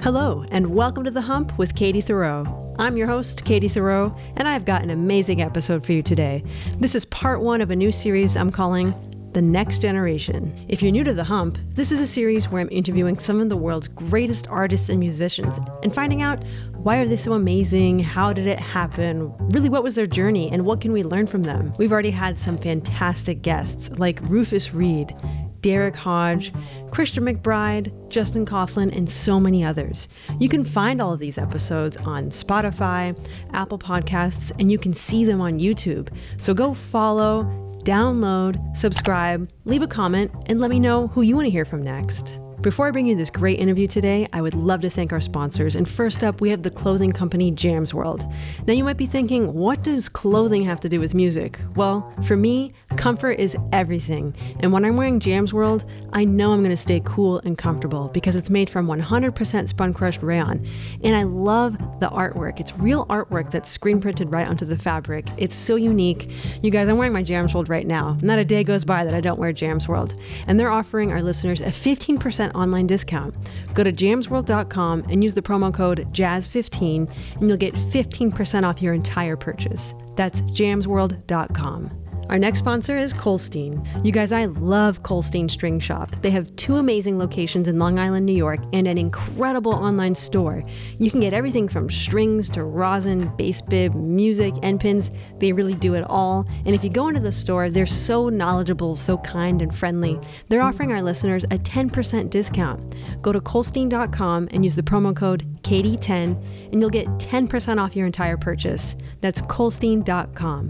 Hello, and welcome to The Hump with Katie Thiroux. I'm your host, Katie Thiroux, and I've got an amazing episode for you today. This is part one of a new series I'm calling The Next Generation. If you're new to The Hump, this is a series where I'm interviewing some of the world's greatest artists and musicians and finding out why are they so amazing, how did it happen, really what was their journey, and what can we learn from them. We've already had some fantastic guests like Rufus Reid, Derek Hodge, Christian McBride, Justin Coughlin, and so many others. You can find all of these episodes on Spotify, Apple Podcasts, and you can see them on YouTube. So go follow, download, subscribe, leave a comment, and let me know who you want to hear from next. Before I bring you this great interview today, I would love to thank our sponsors. And first up, we have the clothing company Jam's World. Now you might be thinking, what does clothing have to do with music? Well, for me, comfort is everything. And when I'm wearing Jam's World, I know I'm going to stay cool and comfortable because it's made from 100% spun crushed rayon. And I love the artwork. It's real artwork that's screen printed right onto the fabric. It's so unique. You guys, I'm wearing my Jam's World right now. Not a day goes by that I don't wear Jam's World. And they're offering our listeners a 15% online discount. Go to jamsworld.com and use the promo code JAZZ15 and you'll get 15% off your entire purchase. That's jamsworld.com. Our next sponsor is Kolstein. You guys, I love Kolstein String Shop. They have 2 amazing locations in Long Island, New York, and an incredible online store. You can get everything from strings to rosin, bass bib, music, end pins. They really do it all. And if you go into the store, they're so knowledgeable, so kind and friendly. They're offering our listeners a 10% discount. Go to Kolstein.com and use the promo code KATIE10 and you'll get 10% off your entire purchase. That's Kolstein.com.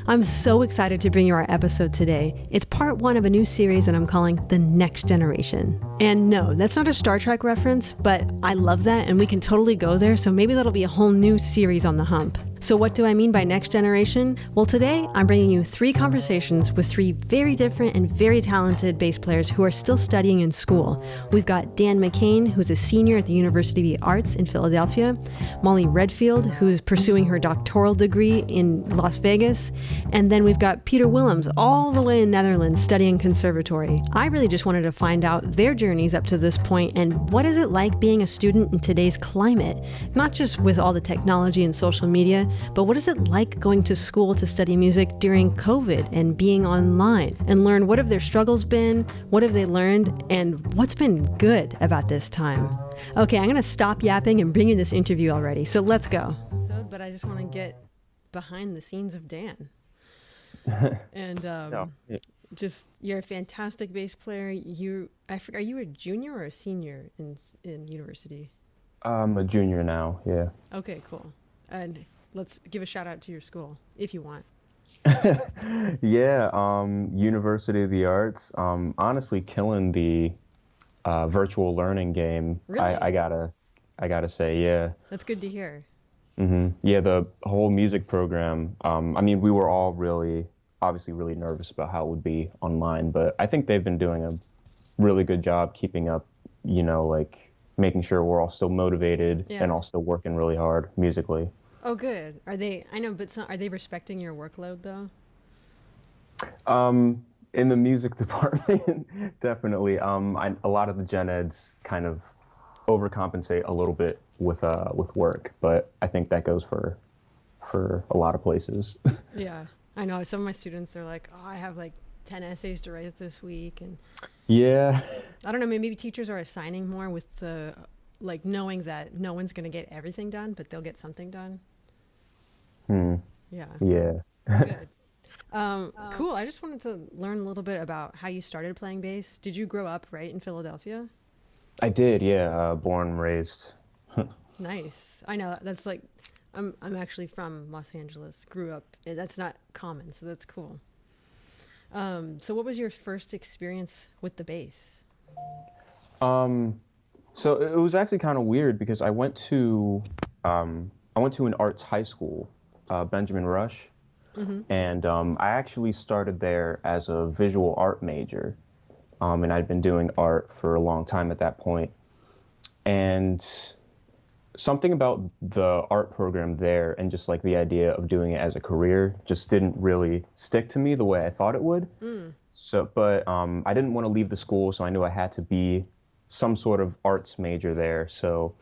I'm so excited to bring you our episode today. It's part one of a new series that I'm calling The Next Generation. And no, that's not a Star Trek reference, but I love that and we can totally go there, so maybe that'll be a whole new series on The Hump. So what do I mean by next generation? Well, today I'm bringing you 3 conversations with 3 very different and very talented bass players who are still studying in school. We've got Dan McCain, who's a senior at the University of the Arts in Philadelphia, Molly Redfield, who's pursuing her doctoral degree in Las Vegas, and then we've got Peter Willems, all the way in Netherlands studying conservatory. I really just wanted to find out their journeys up to this point and what is it like being a student in today's climate, not just with all the technology and social media, but what is it like going to school to study music during COVID and being online, and learn what have their struggles been, what have they learned, and what's been good about this time. Okay, I'm going to stop yapping and bring you this interview already, so let's go. But I just want to get behind the scenes of Dan. And just, you're a fantastic bass player. Are you a junior or a senior in university? I'm a junior now, yeah. Okay, cool. And let's give a shout out to your school, if you want. Yeah, University of the Arts. Honestly, killing the virtual learning game. Really? I gotta say, yeah. That's good to hear. Yeah, the whole music program. I mean, we were all obviously really nervous about how it would be online, but I think they've been doing a really good job keeping up, like making sure we're all still motivated and all still working really hard musically. Oh, good. Are they respecting your workload, though? In the music department, definitely. A lot of the gen eds kind of overcompensate a little bit with work, but I think that goes for a lot of places. Yeah, I know. Some of my students, they're like, oh, I have like 10 essays to write this week. And yeah. I don't know, maybe teachers are assigning more with the, like, knowing that no one's going to get everything done, but they'll get something done. Yeah. Yeah. Good. Cool. I just wanted to learn a little bit about how you started playing bass. Did you grow up right in Philadelphia? I did, yeah. Born and raised. Nice. I know. That's like, I'm actually from Los Angeles. Grew up. That's not common, so that's cool. So what was your first experience with the bass? So it was actually kind of weird because I went to an arts high school, Benjamin Rush, and I actually started there as a visual art major, and I'd been doing art for a long time at that point. And something about the art program there and just like the idea of doing it as a career just didn't really stick to me the way I thought it would. So, but I didn't want to leave the school, so I knew I had to be some sort of arts major there. So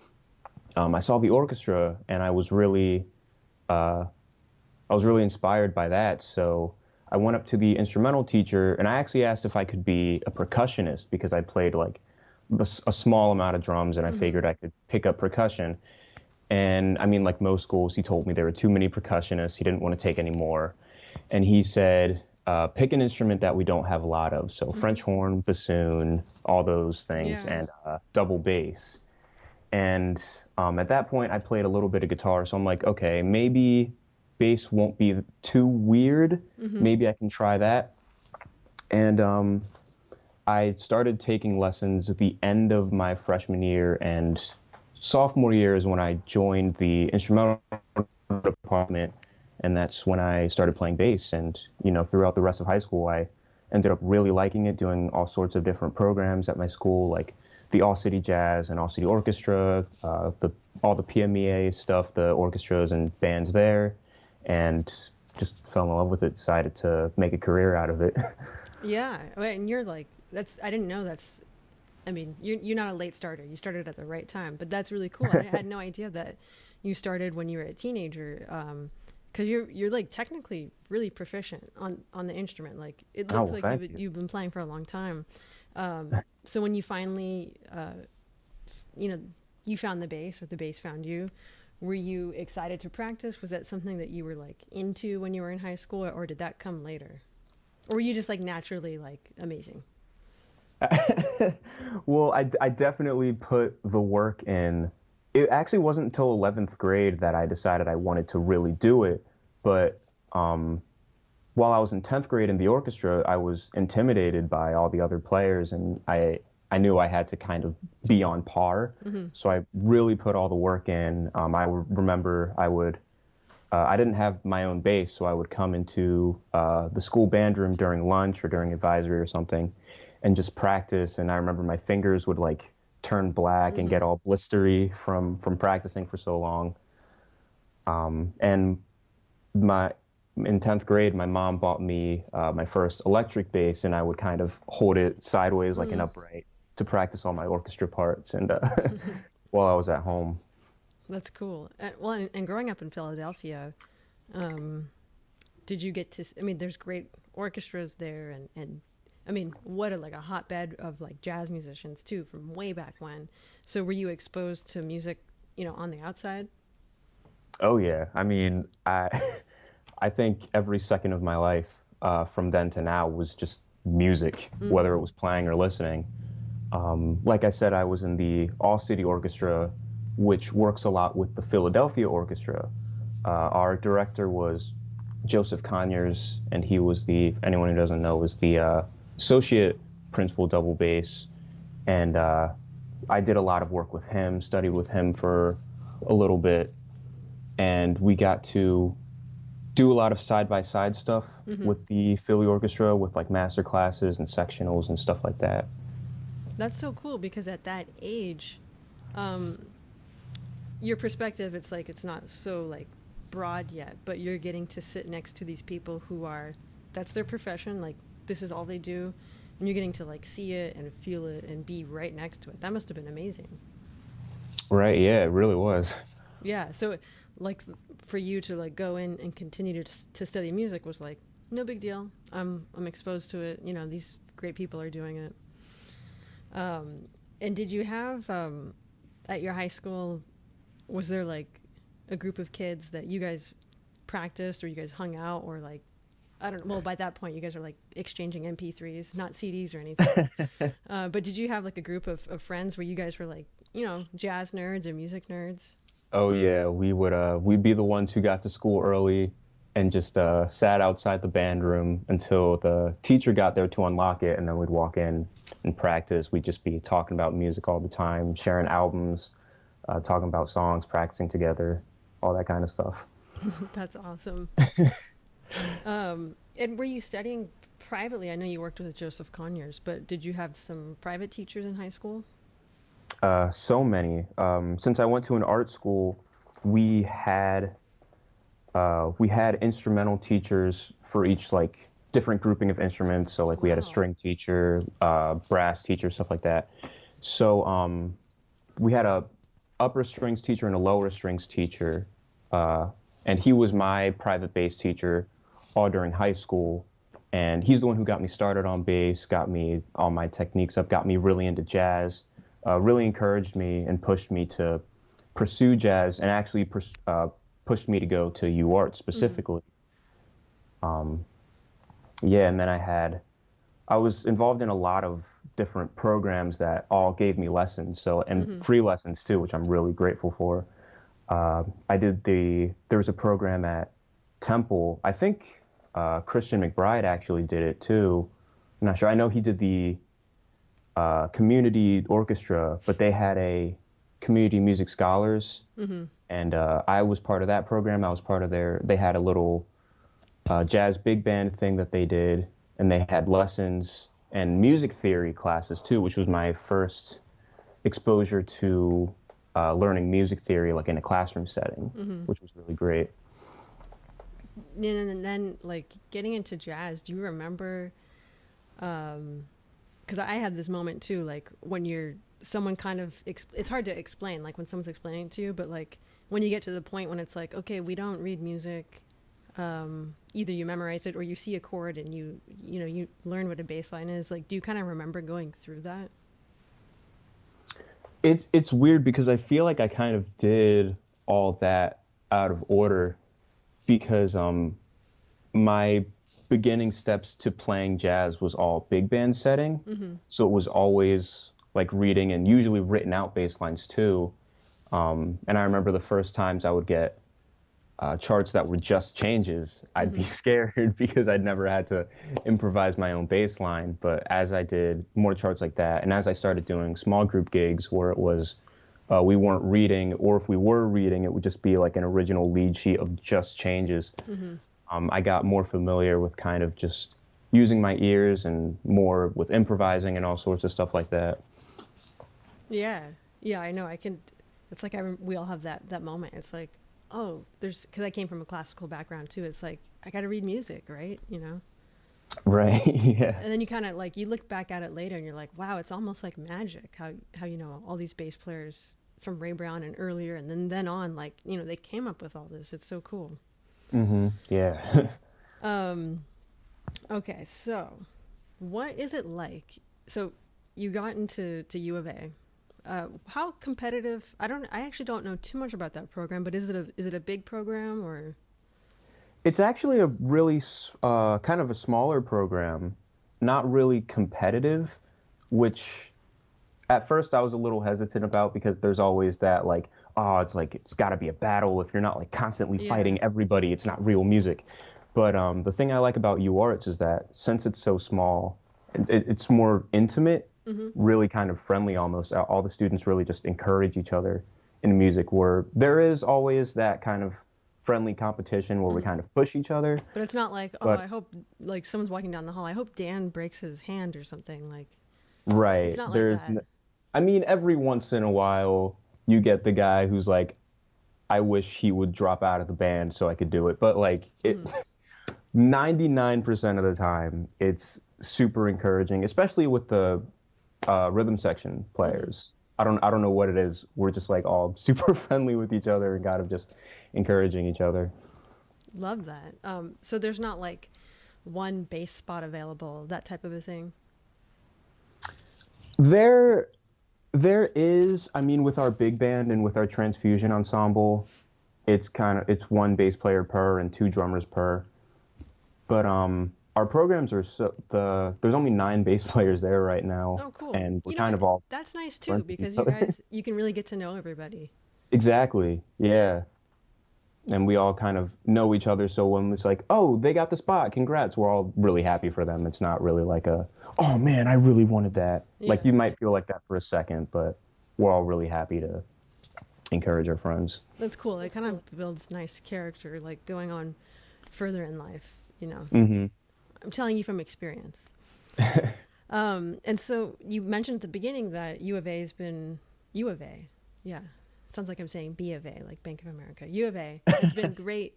I saw the orchestra, and I was really inspired by that. So I went up to the instrumental teacher, and I actually asked if I could be a percussionist because I played like a small amount of drums, and I figured I could pick up percussion. And I mean, like most schools, he told me there were too many percussionists. He didn't want to take any more. And he said, pick an instrument that we don't have a lot of. So French horn, bassoon, all those things, and double bass. And at that point, I played a little bit of guitar. So I'm like, okay, maybe bass won't be too weird. Maybe I can try that. And I started taking lessons at the end of my freshman year, and sophomore year is when I joined the instrumental department, and that's when I started playing bass. And, you know, throughout the rest of high school, I ended up really liking it, doing all sorts of different programs at my school, like the All-City Jazz and All-City Orchestra, all the PMEA stuff, the orchestras and bands there, and just fell in love with it, decided to make a career out of it. Yeah, and you're like, I didn't know I mean, you're not a late starter. You started at the right time, but that's really cool. I had no idea that you started when you were a teenager, because you're like technically really proficient on the instrument. Like it looks like you've been playing for a long time. So when you finally, you found the bass, or the bass found you, were you excited to practice? Was that something that you were like into when you were in high school, or did that come later? Or were you just like naturally like amazing? Well, I definitely put the work in. It actually wasn't until 11th grade that I decided I wanted to really do it. But while I was in 10th grade in the orchestra, I was intimidated by all the other players, and I knew I had to kind of be on par. So I really put all the work in. I remember I didn't have my own bass, so I would come into the school band room during lunch or during advisory or something and just practice. And I remember my fingers would like turn black and get all blistery from practicing for so long. And in 10th grade, my mom bought me my first electric bass, and I would kind of hold it sideways like an upright to practice all my orchestra parts and while I was at home. That's cool. And growing up in Philadelphia, did you get to, I mean, there's great orchestras there, and I mean, what a hotbed of like jazz musicians too, from way back when. So were you exposed to music, on the outside? Oh yeah. I mean, I think every second of my life, from then to now, was just music, whether it was playing or listening. Like I said, I was in the All-City Orchestra, which works a lot with the Philadelphia Orchestra. Our director was Joseph Conyers, and he was anyone who doesn't know, was the associate principal double bass. And I did a lot of work with him, studied with him for a little bit, and we got to do a lot of side-by-side stuff with the Philly Orchestra, with like master classes and sectionals and stuff like that. That's so cool, because at that age, your perspective, it's like it's not so like broad yet, but you're getting to sit next to these people who that's their profession, like this is all they do, and you're getting to like see it and feel it and be right next to it. That must have been amazing. Right, yeah, it really was. Yeah, so like for you to like go in and continue to study music was like no big deal. I'm exposed to it, these great people are doing it. And did you have at your high school, was there like a group of kids that you guys practiced, or you guys hung out, or like, I don't know, well, by that point you guys are like exchanging MP3s, not CDs or anything. But did you have like a group of friends where you guys were like, jazz nerds or music nerds? Oh yeah, we'd be the ones who got to school early and just sat outside the band room until the teacher got there to unlock it, and then we'd walk in and practice. We'd just be talking about music all the time, sharing albums, talking about songs, practicing together, all that kind of stuff. That's awesome. And were you studying privately? I know you worked with Joseph Conyers, but did you have some private teachers in high school? So many. Since I went to an art school, we had instrumental teachers for each like different grouping of instruments. So like we had a string teacher, brass teacher, stuff like that. So we had a upper strings teacher and a lower strings teacher, and he was my private bass teacher all during high school. And he's the one who got me started on bass, got me all my techniques up, got me really into jazz, really encouraged me and pushed me to pursue jazz, and actually pushed me to go to UArt specifically. Yeah, and then I was involved in a lot of different programs that all gave me lessons, and free lessons too, which I'm really grateful for. There was a program at Temple. I think Christian McBride actually did it too. I'm not sure. I know he did the community orchestra, but they had a community music scholars, and I was part of that program. I was part of they had a little jazz big band thing that they did, and they had lessons and music theory classes too, which was my first exposure to learning music theory, like in a classroom setting, which was really great. And then, like, getting into jazz, do you remember, because I had this moment too, like, when someone kind of, it's hard to explain, like, when someone's explaining it to you, but, like, when you get to the point when it's like, okay, we don't read music, either you memorize it or you see a chord and you learn what a bass line is. Like, do you kind of remember going through that? It's weird because I feel like I kind of did all that out of order, because my beginning steps to playing jazz was all big band setting. So it was always like reading and usually written out bass lines too. And I remember the first times I would get charts that were just changes, I'd be scared because I'd never had to improvise my own bass line. But as I did more charts like that, and as I started doing small group gigs where it was we weren't reading, or if we were reading, it would just be like an original lead sheet of just changes. I got more familiar with kind of just using my ears and more with improvising and all sorts of stuff like that. Yeah, I know. It's like we all have that moment. It's like, oh, because I came from a classical background too. It's like, I got to read music, right? Right. Yeah. And then you kind of like, you look back at it later and you're like, wow, it's almost like magic how all these bass players from Ray Brown and earlier and then on, like, they came up with all this. It's so cool. Yeah. Okay, so what is it like? So you got into U of A. How competitive? I actually don't know too much about that program, but is it a big program or? It's actually a really kind of a smaller program, not really competitive, which at first I was a little hesitant about, because there's always that like, oh, it's got to be a battle. If you're not like constantly fighting everybody, it's not real music. But the thing I like about UArts is that since it's so small, it's more intimate, really kind of friendly almost. All the students really just encourage each other in music, where there is always that kind of friendly competition where we kind of push each other. But it's not like, I hope, like, someone's walking down the hall, I hope Dan breaks his hand or something, like. Right. It's not like that. I mean, every once in a while you get the guy who's like, I wish he would drop out of the band so I could do it. But like 99% of the time it's super encouraging, especially with the rhythm section players. I don't know what it is. We're just like all super friendly with each other and kind of just encouraging each other. Love that. So there's not like one bass spot available, that type of a thing? There is, I mean, with our big band and with our transfusion ensemble, it's one bass player per and two drummers per. But our programs are there's only 9 bass players there right now. Oh, cool. And we're kind of all. That's nice too, because you can really get to know everybody. Exactly. Yeah. And we all kind of know each other. So when it's like, oh, they got the spot, congrats, we're all really happy for them. It's not really like oh man, I really wanted that. Yeah. Like you might feel like that for a second, but we're all really happy to encourage our friends. That's cool. It kind of builds nice character, like going on further in life, I'm telling you from experience. And so you mentioned at the beginning that U of A has been U of A. Yeah. Sounds like I'm saying B of A, like Bank of America. U of A has been great.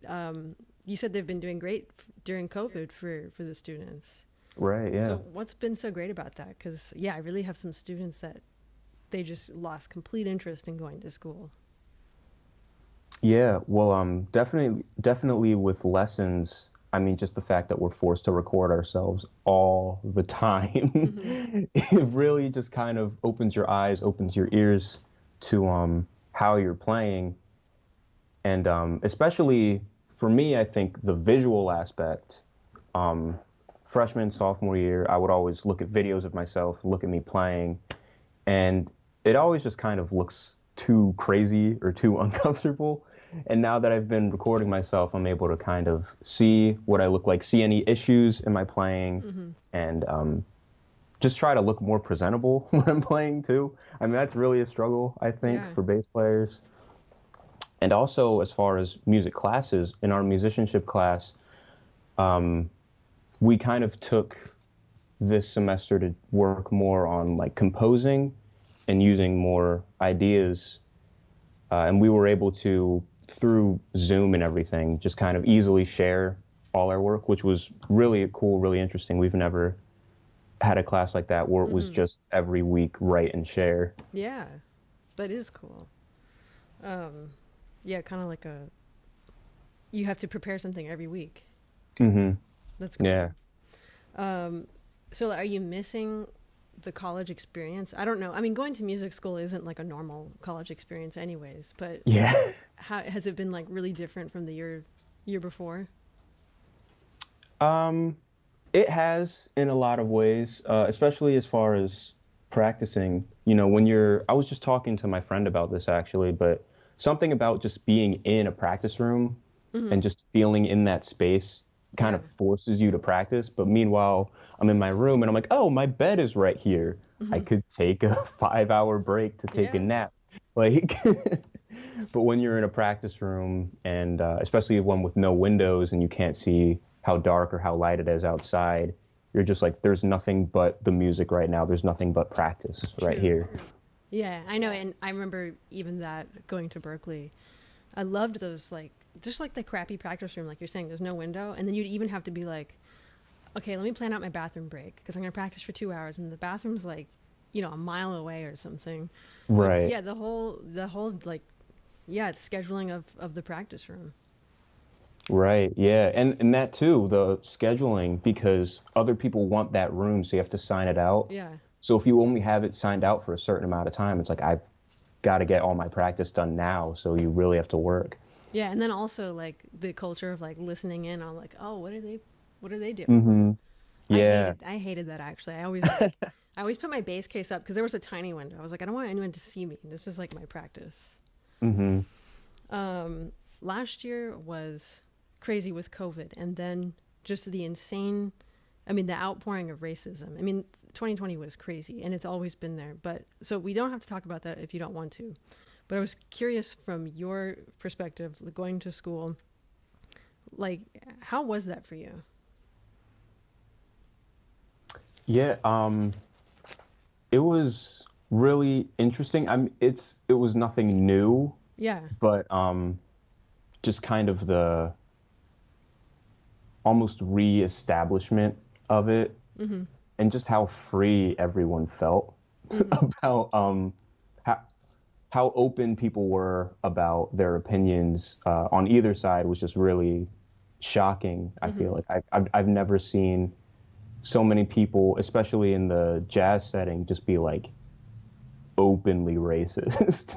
You said they've been doing great during COVID for the students. Right, yeah. So what's been so great about that? Because, I really have some students that they just lost complete interest in going to school. Yeah, well, definitely with lessons, I mean, just the fact that we're forced to record ourselves all the time, it really just kind of opens your eyes, opens your ears to how you're playing. And especially for me, I think the visual aspect, freshman, sophomore year, I would always look at videos of myself, look at me playing, and it always just kind of looks too crazy or too uncomfortable. And now that I've been recording myself, I'm able to kind of see what I look like, see any issues in my playing, and just try to look more presentable when I'm playing too. I mean, that's really a struggle, I think, for bass players. And also, as far as music classes, in our musicianship class, we kind of took this semester to work more on like composing and using more ideas. And we were able to, through Zoom and everything, just kind of easily share all our work, which was really cool, really interesting. We've never had a class like that where it was just every week write and share. Yeah, that is cool. Yeah, kind of like you have to prepare something every week. That's cool. Yeah. So are you missing the college experience? I don't know. I mean, going to music school isn't like a normal college experience anyways, but yeah. How has it been like really different from the year before? It has in a lot of ways, especially as far as practicing. You know, I was just talking to my friend about this actually, but something about just being in a practice room and just feeling in that space kind of forces you to practice. But meanwhile, I'm in my room and I'm like, oh, my bed is right here. I could take a 5-hour break to take a nap. Like, but when you're in a practice room and especially one with no windows and you can't see how dark or how light it is outside, you're just like, there's nothing but the music right now. There's nothing but practice right here. Yeah, I know. And I remember even that going to Berklee, I loved those, like, just like the crappy practice room, like you're saying, there's no window. And then you'd even have to be like, okay, let me plan out my bathroom break because I'm going to practice for 2 hours. And the bathroom's like, you know, a mile away or something. Right. But yeah, the whole like, it's scheduling of the practice room. Right. Yeah. And that too, the scheduling, because other people want that room. So you have to sign it out. Yeah. So if you only have it signed out for a certain amount of time, it's like, I've got to get all my practice done now. So you really have to work. Yeah. And then also like the culture of like listening in on like, oh, what are they doing? Yeah. I hated that actually. I always put my bass case up because there was a tiny window. I was like, I don't want anyone to see me. This is like my practice. Last year was crazy with COVID, and then just the outpouring of racism. I mean, 2020 was crazy, and it's always been there. But so we don't have to talk about that if you don't want to. But I was curious from your perspective, going to school, like, how was that for you? Yeah, it was really interesting. It was nothing new. Yeah. But just kind of the almost re-establishment of it, and just how free everyone felt about how open people were about their opinions on either side was just really shocking. I feel like I've never seen so many people, especially in the jazz setting, just be like openly racist,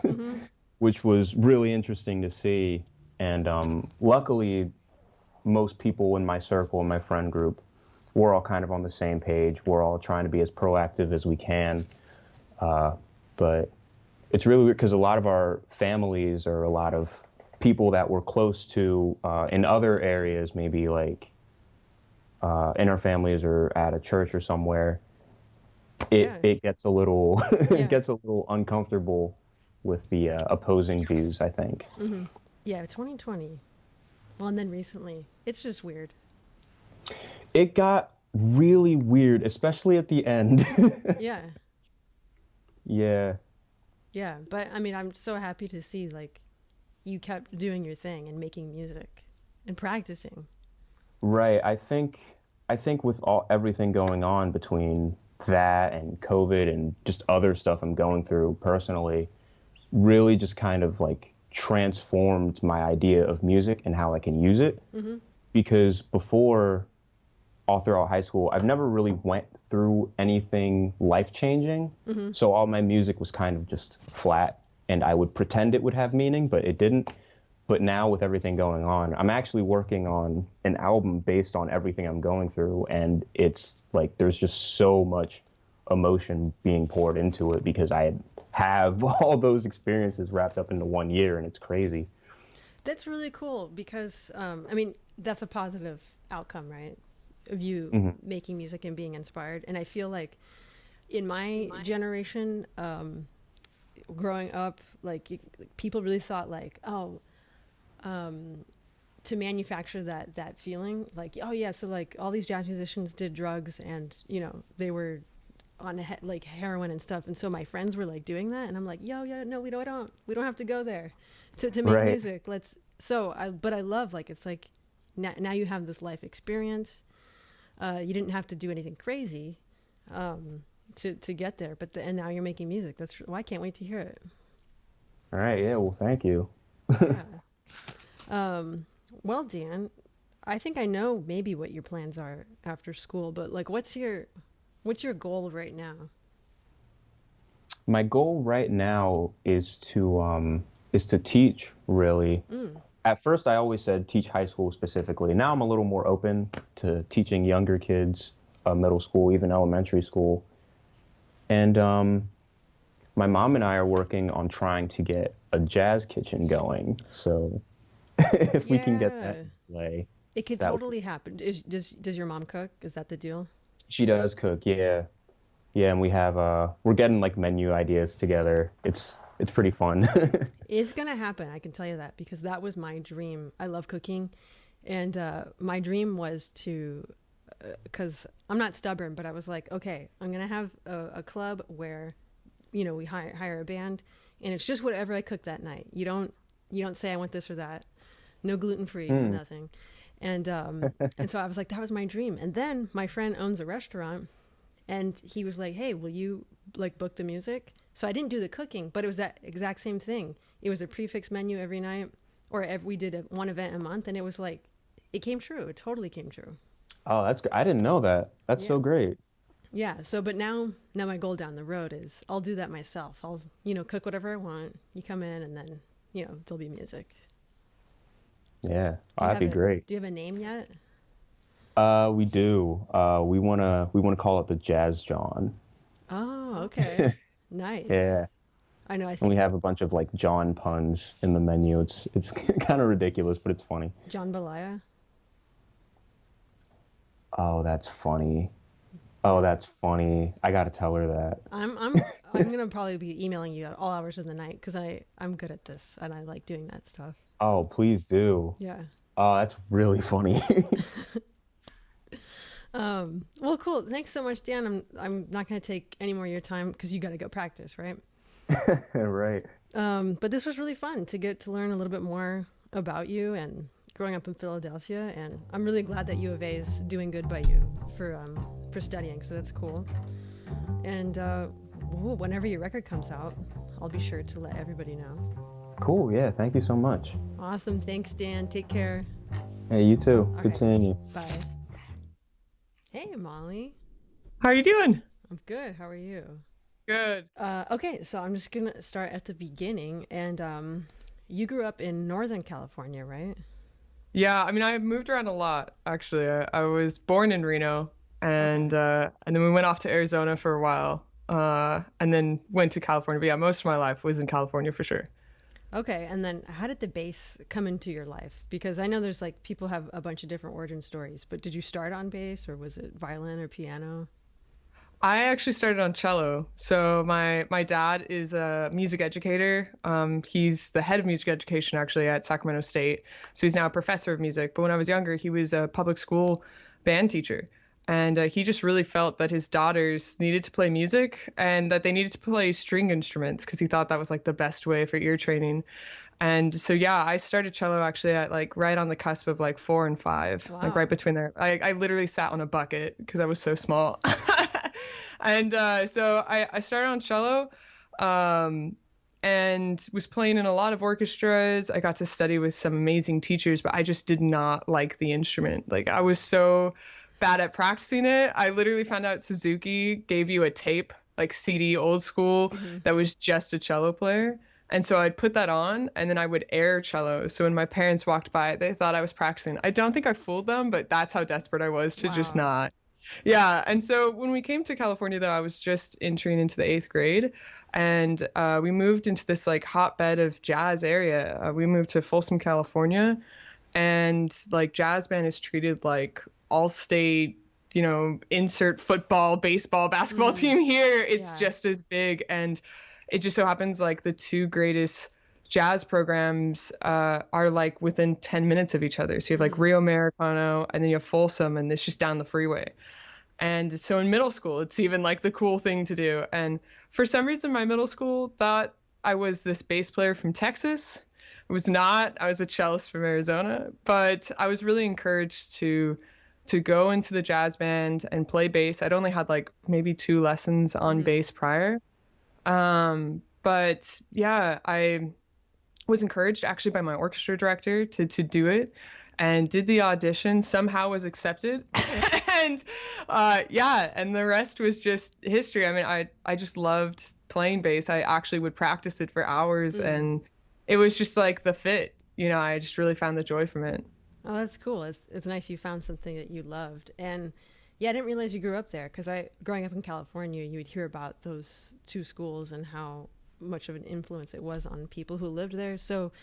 which was really interesting to see. And luckily, most people in my circle, in my friend group, we're all kind of on the same page. We're all trying to be as proactive as we can. But it's really weird because a lot of our families or a lot of people that we're close to in other areas, maybe like in our families or at a church or somewhere, it gets a little it gets a little uncomfortable with the opposing views, I think. Yeah, 2020. Well, and then recently, it's just weird. It got really weird, especially at the end. Yeah. Yeah. Yeah, but I mean, I'm so happy to see like you kept doing your thing and making music and practicing. Right. I think with everything going on between that and COVID and just other stuff I'm going through personally really just kind of like transformed my idea of music and how I can use it. Mm-hmm. Because before, all throughout high school, I've never really went through anything life-changing. Mm-hmm. So all my music was kind of just flat, and I would pretend it would have meaning, but it didn't. But now with everything going on, I'm actually working on an album based on everything I'm going through, and it's like there's just so much emotion being poured into it because I have all those experiences wrapped up into 1 year, and it's crazy. That's really cool because, I mean, that's a positive outcome, right? Of you Mm-hmm. making music and being inspired. And I feel like in my generation, growing up, like people really thought like, to manufacture that feeling, like, oh yeah, so like all these jazz musicians did drugs and, you know, they were on like heroin and stuff. And so my friends were like doing that. And I'm like, no, we don't have to go there to make music. But I love, like, it's like now you have this life experience. You didn't have to do anything crazy to get there, and now you're making music. I can't wait to hear it. All right, yeah, well, thank you. Yeah. Well, Dan, I think I know maybe what your plans are after school, but like, what's your goal right now? My goal right now is to teach, really. At first, I always said teach high school specifically. Now I'm a little more open to teaching younger kids, middle school, even elementary school. And my mom and I are working on trying to get a jazz kitchen going. So if we can get that in play, it could totally happen. Does your mom cook? Is that the deal? She does cook, yeah. Yeah, and we have we're getting like menu ideas together. It's pretty fun. It's gonna happen, I can tell you that, because that was my dream. I love cooking, and my dream was to, because I'm not stubborn, but I was like, okay, I'm gonna have a club where, you know, we hire a band, and it's just whatever I cook that night. You don't say I want this or that, no gluten-free, nothing. And so I was like, that was my dream. And then my friend owns a restaurant, and he was like, hey, will you like book the music? So I didn't do the cooking, but it was that exact same thing. It was a prefix menu every night, or we did one event a month, and it was like, it came true. It totally came true. Oh, that's good. I didn't know that. That's so great. Yeah. So, but now my goal down the road is I'll do that myself. I'll, you know, cook whatever I want. You come in, and then, you know, there'll be music. Yeah, that'd be great. Do you have a name yet? We do. We wanna call it the Jazz John. Oh, okay. Nice. Yeah. I know. I think and we have a bunch of like John puns in the menu. It's kind of ridiculous, but it's funny. John Balaya. Oh, that's funny. I gotta tell her that. I'm gonna probably be emailing you at all hours of the night because I'm good at this and I like doing that stuff. Oh, please do. Yeah. Oh, that's really funny. Well, cool. Thanks so much, Dan. I'm not going to take any more of your time because you got to go practice, right? Right. But this was really fun to get to learn a little bit more about you and growing up in Philadelphia. And I'm really glad that U of A is doing good by you for studying. So that's cool. And whenever your record comes out, I'll be sure to let everybody know. Cool. Yeah. Thank you so much. Awesome. Thanks, Dan. Take care. Hey, you too. All Good right. seeing you. Bye. Hey, Molly. How are you doing? I'm good. How are you? Good. Okay, so I'm just going to start at the beginning. And you grew up in Northern California, right? Yeah, I mean, I moved around a lot, actually. I was born in Reno, and then we went off to Arizona for a while, and then went to California. But yeah, most of my life was in California for sure. Okay, and then how did the bass come into your life? Because I know there's like people have a bunch of different origin stories, but did you start on bass or was it violin or piano? I actually started on cello. So my dad is a music educator. He's the head of music education actually at Sacramento State. So he's now a professor of music. But when I was younger, he was a public school band teacher. And he just really felt that his daughters needed to play music and that they needed to play string instruments because he thought that was like the best way for ear training. And so, yeah, I started cello actually at like right on the cusp of like 4 and 5, Wow. like right between there. I literally sat on a bucket because I was so small. And so I started on cello, and was playing in a lot of orchestras. I got to study with some amazing teachers, but I just did not like the instrument. Like, I was so bad at practicing it. I literally found out Suzuki gave you a tape, like CD old school, that was just a cello player. And so I'd put that on, and then I would air cello. So when my parents walked by, they thought I was practicing. I don't think I fooled them, but that's how desperate I was to just not. Yeah. And so when we came to California, though, I was just entering into the 8th grade, and we moved into this like hotbed of jazz area. We moved to Folsom, California, and like jazz band is treated like all-state, insert football, baseball, basketball team here. It's just as big. And it just so happens like the two greatest jazz programs are like within 10 minutes of each other. So you have like Rio Americano, and then you have Folsom, and it's just down the freeway. And so in middle school, it's even like the cool thing to do. And for some reason, my middle school thought I was this bass player from Texas. I was not. I was a cellist from Arizona. But I was really encouraged to go into the jazz band and play bass. I'd only had like maybe 2 lessons on bass prior. But yeah, I was encouraged actually by my orchestra director to do it, and did the audition, somehow was accepted. And and the rest was just history. I mean, I just loved playing bass. I actually would practice it for hours, and it was just like the fit. I just really found the joy from it. Oh, that's cool. It's nice you found something that you loved. And yeah, I didn't realize you grew up there, because growing up in California, you would hear about those 2 schools and how much of an influence it was on people who lived there. So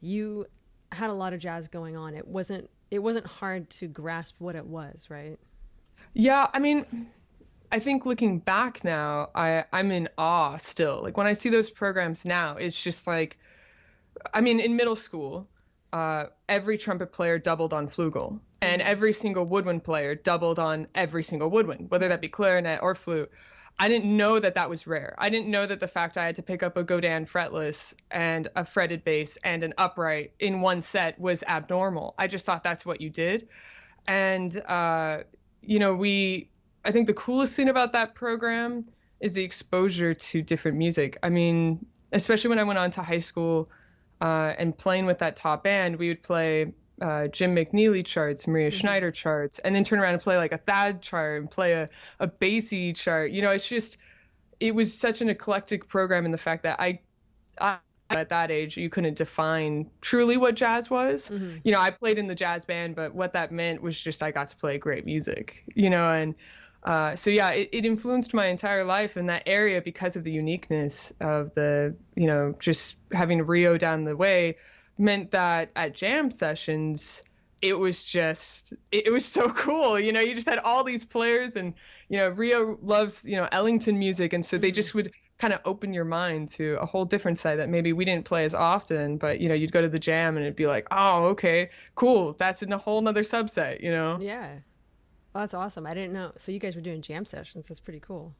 you had a lot of jazz going on. It wasn't hard to grasp what it was, right? Yeah, I mean, I think looking back now, I'm in awe still. Like when I see those programs now, it's just like, I mean, in middle school, every trumpet player doubled on flugel, and every single woodwind player doubled on every single woodwind, whether that be clarinet or flute. I didn't know that was rare. I didn't know that the fact I had to pick up a Godin fretless and a fretted bass and an upright in one set was abnormal. I just thought that's what you did. And, I think the coolest thing about that program is the exposure to different music. I mean, especially when I went on to high school and playing with that top band, we would play Jim McNeely charts, Maria Schneider charts, and then turn around and play like a Thad chart and play a Basie chart. It was such an eclectic program in the fact that I at that age, you couldn't define truly what jazz was. I played in the jazz band, but what that meant was just I got to play great music, and it influenced my entire life in that area because of the uniqueness of the, just having Rio down the way meant that at jam sessions, it was so cool. You just had all these players, and, Rio loves, Ellington music. And so they just would kind of open your mind to a whole different side that maybe we didn't play as often, but, you'd go to the jam and it'd be like, oh, okay, cool. That's in a whole nother subset, Yeah. Well, that's awesome. I didn't know. So you guys were doing jam sessions. That's pretty cool.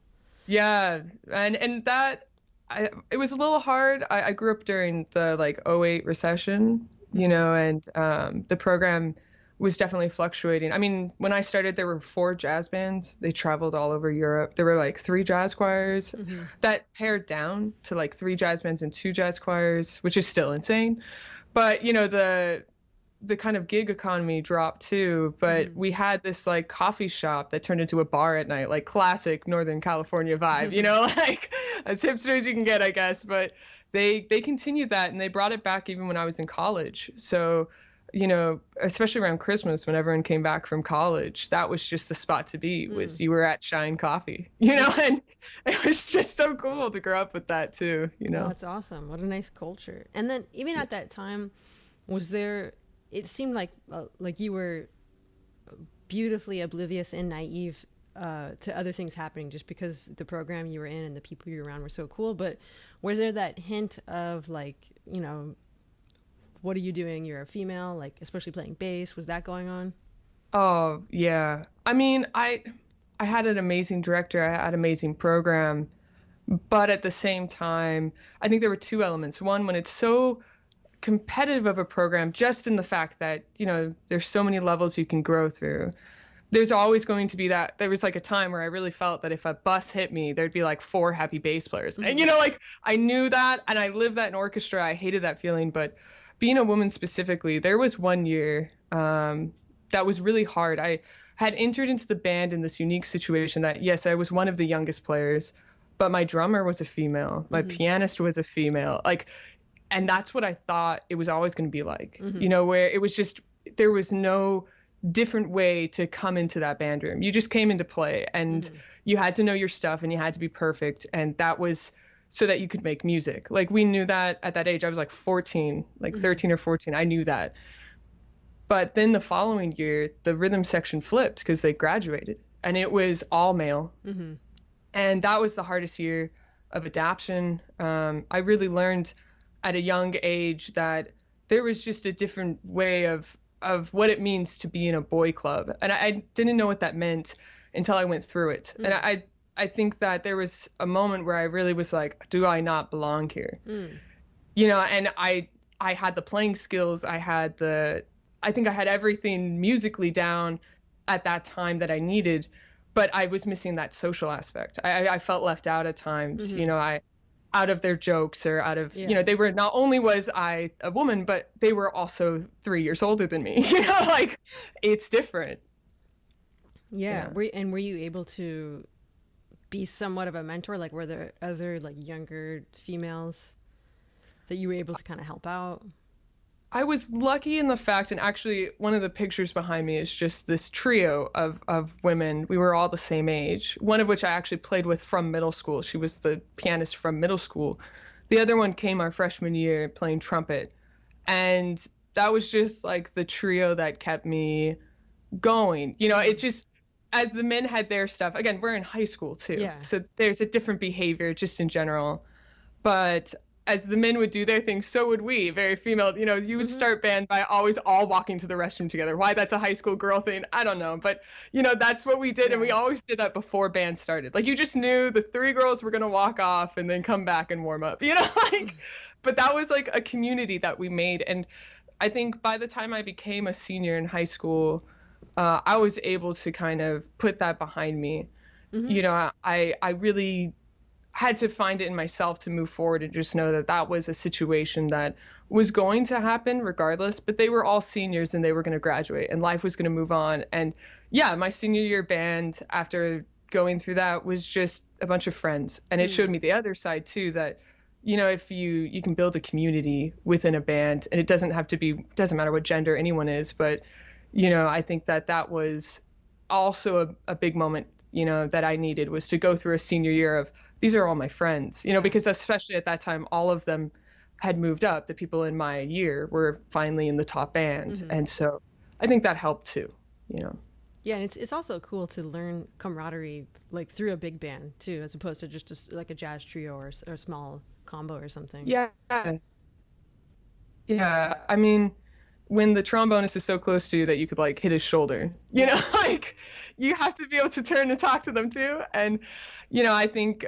Yeah. And that, it was a little hard. I grew up during the 2008 recession, and the program was definitely fluctuating. I mean, when I started, there were 4 jazz bands. They traveled all over Europe. There were 3 jazz choirs that pared down to 3 jazz bands and 2 jazz choirs, which is still insane. But, the kind of gig economy dropped too, but we had this coffee shop that turned into a bar at night, classic Northern California vibe, as hipster as you can get, I guess. But they continued that, and they brought it back even when I was in college. So, especially around Christmas, when everyone came back from college, that was just the spot to be, was you were at Shine Coffee, and it was just so cool to grow up with that too, Oh, that's awesome. What a nice culture. And then even at that time, it seemed like you were beautifully oblivious and naive to other things happening just because the program you were in and the people you were around were so cool. But was there that hint of what are you doing? You're a female, especially playing bass. Was that going on? Oh, yeah. I mean, I had an amazing director. I had an amazing program. But at the same time, I think there were 2 elements. One, when it's so competitive of a program, just in the fact that, there's so many levels you can grow through. there's always going to be that. There was like a time where I really felt that if a bus hit me, there'd be like 4 happy bass players. And, you know, like I knew that, and I lived that in orchestra. I hated that feeling. But being a woman specifically, there was one year that was really hard. I had entered into the band in this unique situation that, yes, I was one of the youngest players, but my drummer was a female. My pianist was a female. Like, and that's what I thought it was always going to be like, you know, where it was just, there was no different way to come into that band room. You just came into play, and you had to know your stuff, and you had to be perfect. And that was so that you could make music. Like, we knew that at that age. I was like 14, like 13 or 14. I knew that. But then the following year, the rhythm section flipped because they graduated, and it was all male. And that was the hardest year of adaptation. I really learned at a young age that there was just a different way of what it means to be in a boy club. And I didn't know what that meant until I went through it. And I think that there was a moment where I really was like, do I not belong here? You know, and I had the playing skills. I think I had everything musically down at that time that I needed, but I was missing that social aspect. I felt left out at times, you know, out of their jokes, or out of, you know, they were, not only was I a woman, but they were also 3 years older than me. You know, like, it's different. Yeah. Were you able to be somewhat of a mentor? Like, were there other like younger females that you were able to kind of help out? I was lucky in the fact, and actually one of the pictures behind me is just this trio of women. We were all the same age, one of which I actually played with from middle school. She was the pianist from middle school. The other one came our freshman year playing trumpet. And that was just like the trio that kept me going. You know, it just, as the men had their stuff, again, we're in high school too. Yeah. So there's a different behavior just in general. But as the men would do their thing, so would we, very female. You know, you would start band by always all walking to the restroom together. Why that's a high school girl thing, I don't know. But, you know, that's what we did. And we always did that before band started. Like, you just knew the 3 girls were going to walk off and then come back and warm up, you know, like, but that was like a community that we made. And I think by the time I became a senior in high school, I was able to kind of put that behind me. You know, I really had to find it in myself to move forward and just know that that was a situation that was going to happen regardless, but they were all seniors and they were going to graduate and life was going to move on. And yeah, my senior year band, after going through that, was just a bunch of friends. And it showed me the other side too, that, you know, if you can build a community within a band, and it doesn't matter what gender anyone is, but, you know, I think that was also a big moment, you know, that I needed, was to go through a senior year of, these are all my friends, you know, because especially at that time, all of them had moved up. The people in my year were finally in the top band. And so I think that helped too, you know. Yeah, and it's also cool to learn camaraderie like through a big band too, as opposed to just like a jazz trio or a small combo or something. Yeah. I mean, when the trombonist is so close to you that you could like hit his shoulder, you know, like you have to be able to turn and talk to them too. And, you know, I think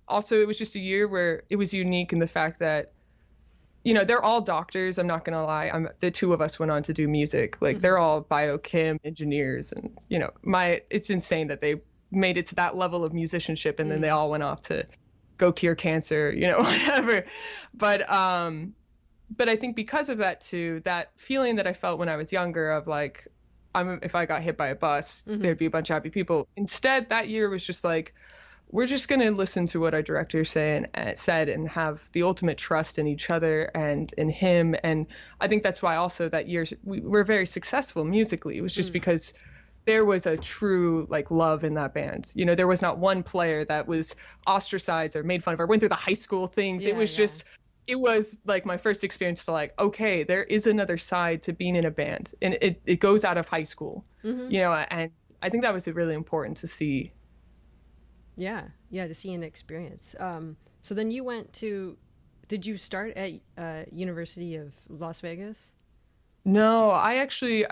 also it was just a year where it was unique in the fact that, you know, they're all doctors. I'm not going to lie. The 2 of us went on to do music. Like they're all biochem engineers. And, you know, it's insane that they made it to that level of musicianship. And then they all went off to go cure cancer, you know, whatever. But I think because of that too, that feeling that I felt when I was younger of like, if I got hit by a bus, there'd be a bunch of happy people. Instead, that year was just like, we're just going to listen to what our director said and have the ultimate trust in each other and in him. And I think that's why also that year we were very successful musically. It was just because there was a true like love in that band. You know, there was not one player that was ostracized or made fun of or went through the high school things. It was just, it was like my first experience to like, okay, there is another side to being in a band, and it goes out of high school, you know, and I think that was really important to see. Yeah, to see and experience. So then you did you start at University of Las Vegas? No, I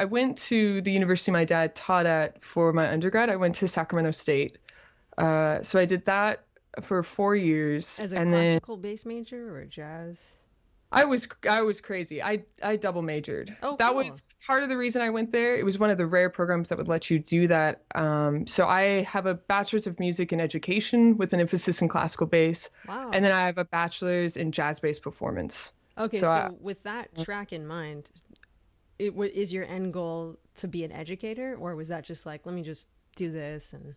went to the university my dad taught at for my undergrad. I went to Sacramento State. So I did that for 4 years. As a classical bass major or jazz? I was crazy. I double majored. Oh, that cool. was part of the reason I went there. It was one of the rare programs that would let you do that. So I have a bachelor's of music and education with an emphasis in classical bass. Wow. And then I have a bachelor's in jazz bass performance. Okay, so with that track in mind, is your end goal to be an educator, or was that just like, let me just do this? And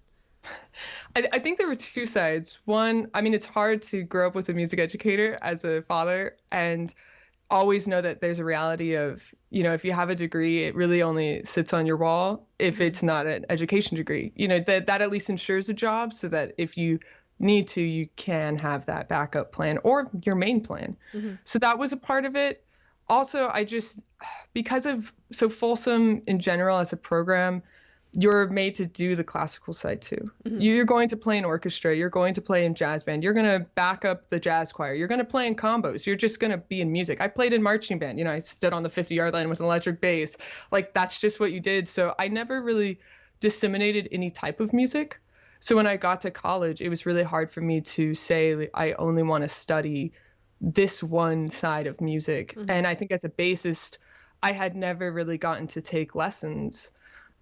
I think there were two sides. One, I mean, it's hard to grow up with a music educator as a father and always know that there's a reality of, if you have a degree, it really only sits on your wall if it's not an education degree. That at least ensures a job so that if you need to, you can have that backup plan or your main plan. Mm-hmm. So that was a part of it. Also, so Folsom in general as a program, you're made to do the classical side too. Mm-hmm. You're going to play in orchestra. You're going to play in jazz band. You're going to back up the jazz choir. You're going to play in combos. You're just going to be in music. I played in marching band. I stood on the 50-yard line with an electric bass. Like, that's just what you did. So I never really disseminated any type of music. So when I got to college, it was really hard for me to say, I only want to study this one side of music. Mm-hmm. And I think as a bassist, I had never really gotten to take lessons.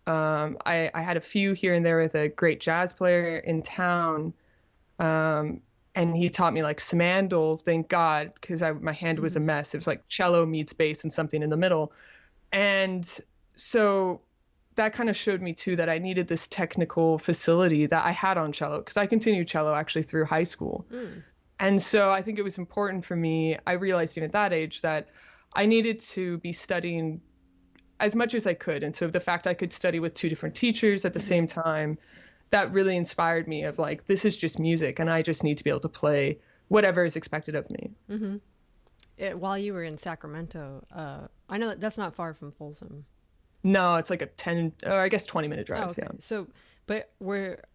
I had a few here and there with a great jazz player in town. And he taught me like Samandal, thank God, because my hand was a mess. It was like cello meets bass and something in the middle. And so that kind of showed me too that I needed this technical facility that I had on cello, because I continued cello actually through high school. And so I think it was important for me. I realized even at that age that I needed to be studying as much as I could. And so the fact I could study with two different teachers at the same time, that really inspired me of like, this is just music and I just need to be able to play whatever is expected of me. Mm-hmm. While you were in Sacramento, I know that's not far from Folsom. No, it's like a 20-minute drive. Oh, okay. Yeah. So, but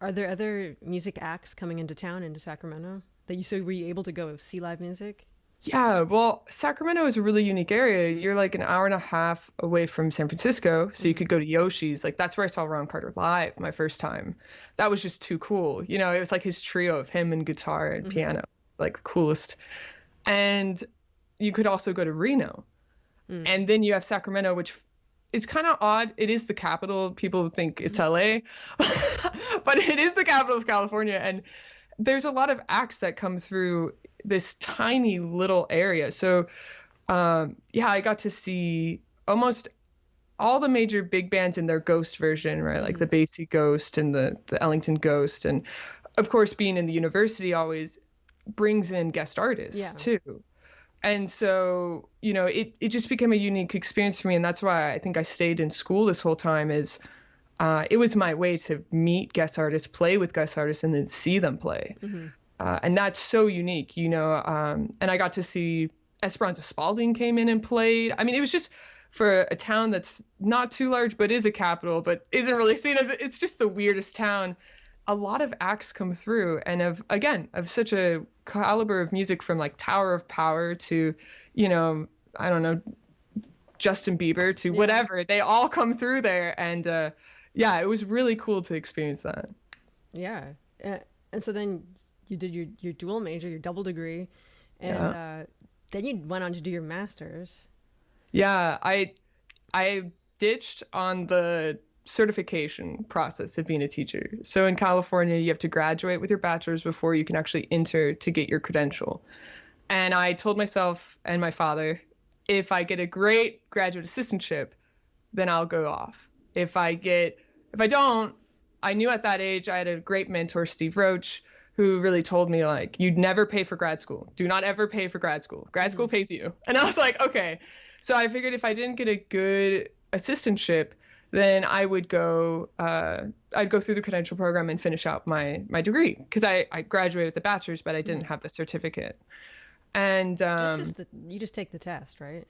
are there other music acts coming into town, into Sacramento were you able to go see live music? Yeah, well, Sacramento is a really unique area. You're like an hour and a half away from San Francisco, so you could go to Yoshi's. Like, that's where I saw Ron Carter live my first time. That was just too cool. It was like his trio of him and guitar and piano, like the coolest. And you could also go to Reno. And then you have Sacramento, which is kind of odd. It is the capital. People think it's LA, but it is the capital of California. And there's a lot of acts that come through this tiny little area. So, I got to see almost all the major big bands in their Ghost version, right? Like the Basie Ghost and the Ellington Ghost. And of course, being in the university always brings in guest artists too. And so, it just became a unique experience for me. And that's why I think I stayed in school this whole time is it was my way to meet guest artists, play with guest artists, and then see them play. Mm-hmm. And that's so unique, and I got to see Esperanza Spalding came in and played. I mean, it was just for a town that's not too large, but is a capital, but isn't really seen as, it's just the weirdest town. A lot of acts come through, and of such a caliber of music, from like Tower of Power to, I don't know, Justin Bieber to whatever. They all come through there, and it was really cool to experience that. Yeah, and so then you did your dual major, your double degree, and then you went on to do your master's. Yeah, I ditched on the certification process of being a teacher. So in California, you have to graduate with your bachelor's before you can actually enter to get your credential. And I told myself and my father, if I get a great graduate assistantship, then I'll go off. If I don't, I knew at that age I had a great mentor, Steve Roach, who really told me, like, you'd never pay for grad school. Do not ever pay for grad school. Grad school pays you. And I was like, okay. So I figured if I didn't get a good assistantship, then I would I'd go through the credential program and finish out my degree, because I graduated with the bachelor's, but I didn't have the certificate. And you just take the test, right?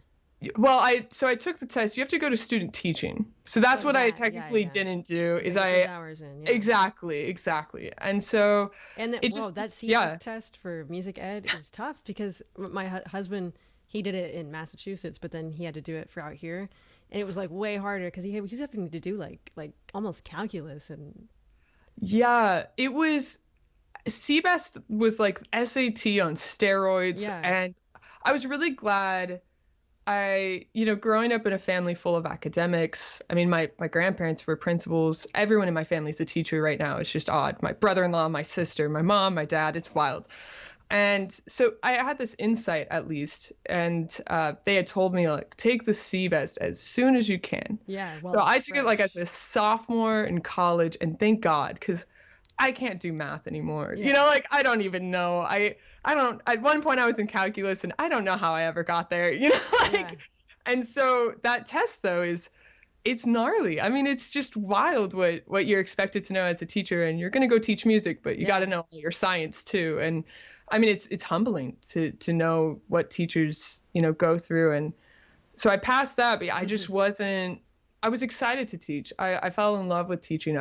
Well, I took the test. You have to go to student teaching. So that's what I technically didn't do. Is hours in, exactly. And so that CES test for music ed is tough, because my husband, he did it in Massachusetts, but then he had to do it for out here, and it was like way harder because he was having to do like almost calculus. And it was, CBEST was like SAT on steroids. And I was really glad. Growing up in a family full of academics, I mean, my grandparents were principals. Everyone in my family is a teacher right now. It's just odd. My brother-in-law, my sister, my mom, my dad, it's wild. And so I had this insight, at least, and they had told me, like, take the CBEST as soon as you can. Yeah. Well, so I took it like as a sophomore in college, and thank God, because I can't do math anymore. Yeah. Like, I don't even know. I don't, at one point I was in calculus and I don't know how I ever got there, Yeah. And so that test though it's gnarly. I mean, it's just wild what you're expected to know as a teacher, and you're going to go teach music, but you got to know your science too. And I mean, it's humbling to know what teachers, go through. And so I passed that, but I just I was excited to teach. I fell in love with teaching.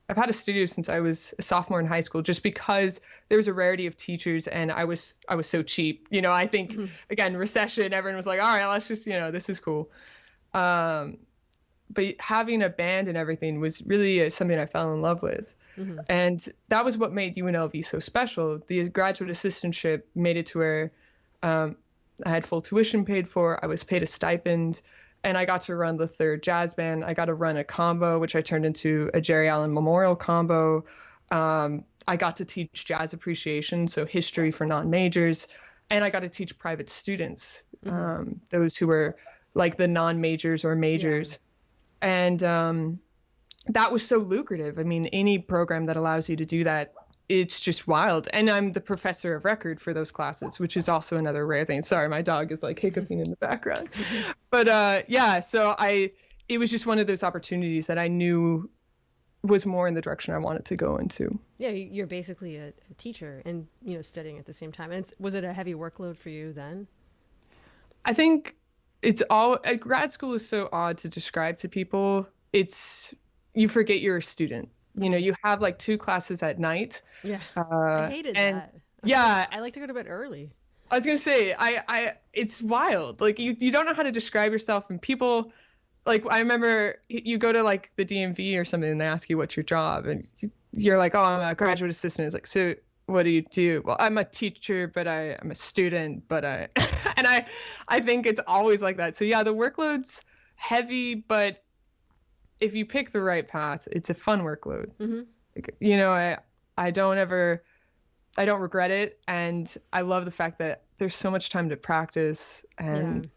I've had a studio since I was a sophomore in high school, just because there was a rarity of teachers and I was so cheap. I think, again, recession, everyone was like, all right, let's just, this is cool. But having a band and everything was really something I fell in love with. Mm-hmm. And that was what made UNLV so special. The graduate assistantship made it to where I had full tuition paid for. I was paid a stipend. And I got to run the third jazz band. I got to run a combo, which I turned into a Geri Allen Memorial combo. I got to teach jazz appreciation, so history for non-majors. And I got to teach private students, those who were like the non-majors or majors. Yeah. And that was so lucrative. I mean, any program that allows you to do that, it's just wild. And I'm the professor of record for those classes, which is also another rare thing. Sorry, my dog is like hiccuping in the background. But so it was just one of those opportunities that I knew was more in the direction I wanted to go into. Yeah, you're basically a teacher and, studying at the same time. And was it a heavy workload for you then? I think grad school is so odd to describe to people. You forget you're a student. You have like 2 classes at night. Yeah. I hated that. I like to go to bed early. I was going to say, it's wild. Like you don't know how to describe yourself, and people, like, I remember you go to like the DMV or something and they ask you what's your job, and you're like, oh, I'm a graduate assistant. It's like, so what do you do? Well, I'm a teacher, but I'm a student, but and I think it's always like that. So yeah, the workload's heavy, but if you pick the right path, it's a fun workload. Mm-hmm. I don't regret it. And I love the fact that there's so much time to practice, and,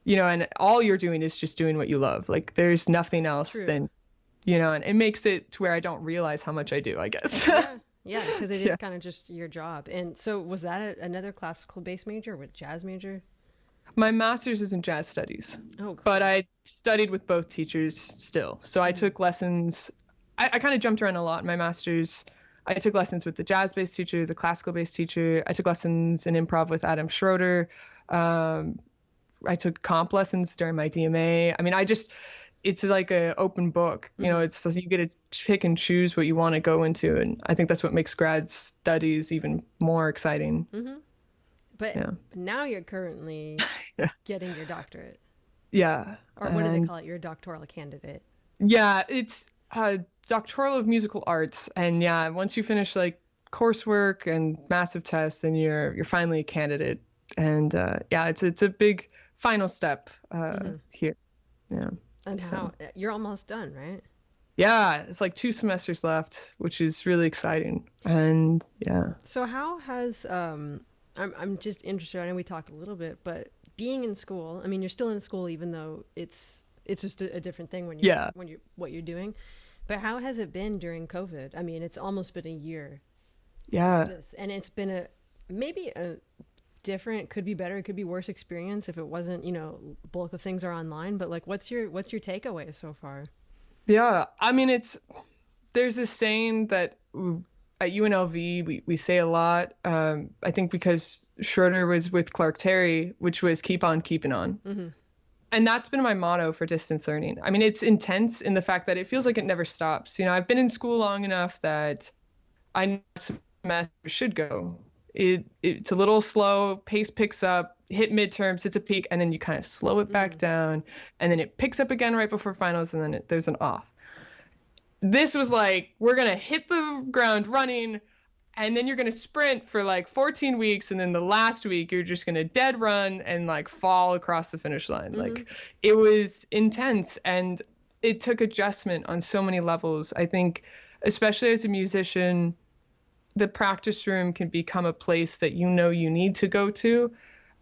and all you're doing is just doing what you love. Like there's nothing else than, and it makes it to where I don't realize how much I do, I guess. Yeah. Because it is kind of just your job. And so was that another classical bass major or jazz major? My master's is in jazz studies, cool. But I studied with both teachers still. So I took lessons. I kind of jumped around a lot in my master's. I took lessons with the jazz bass teacher, the classical bass teacher. I took lessons in improv with Adam Schroeder. I took comp lessons during my DMA. I mean, it's like an open book. It's you get to pick and choose what you want to go into. And I think that's what makes grad studies even more exciting. Mm-hmm. But now you're currently getting your doctorate. Yeah. Or what do they call it? You're a doctoral candidate. Yeah, it's Doctoral of Musical Arts. And yeah, once you finish like coursework and massive tests, then you're finally a candidate. And it's a big final step here. Yeah. And how you're almost done, right? Yeah, it's like 2 semesters left, which is really exciting. And yeah. So how has I'm just interested. I know we talked a little bit, but being in school, I mean, you're still in school, even though it's just a different thing when you're what you're doing. But how has it been during COVID? I mean, it's almost been a year. Yeah. And it's been maybe a different, could be better, it could be worse experience if it wasn't, bulk of things are online. But like, what's your takeaway so far? Yeah, I mean, there's this saying that at UNLV, we say a lot, I think because Schroeder was with Clark Terry, which was keep on keeping on. Mm-hmm. And that's been my motto for distance learning. I mean, it's intense in the fact that it feels like it never stops. I've been in school long enough that I know semester should go. It's a little slow, pace picks up, hit midterms, hits a peak, and then you kind of slow it back down, and then it picks up again right before finals, and then there's an off. This was like, we're going to hit the ground running, And then you're going to sprint for like 14 weeks. And then the last week, you're just going to dead run and like fall across the finish line. Like, it was intense, and it took adjustment on so many levels. I think, especially as a musician, the practice room can become a place that you know you need to go to.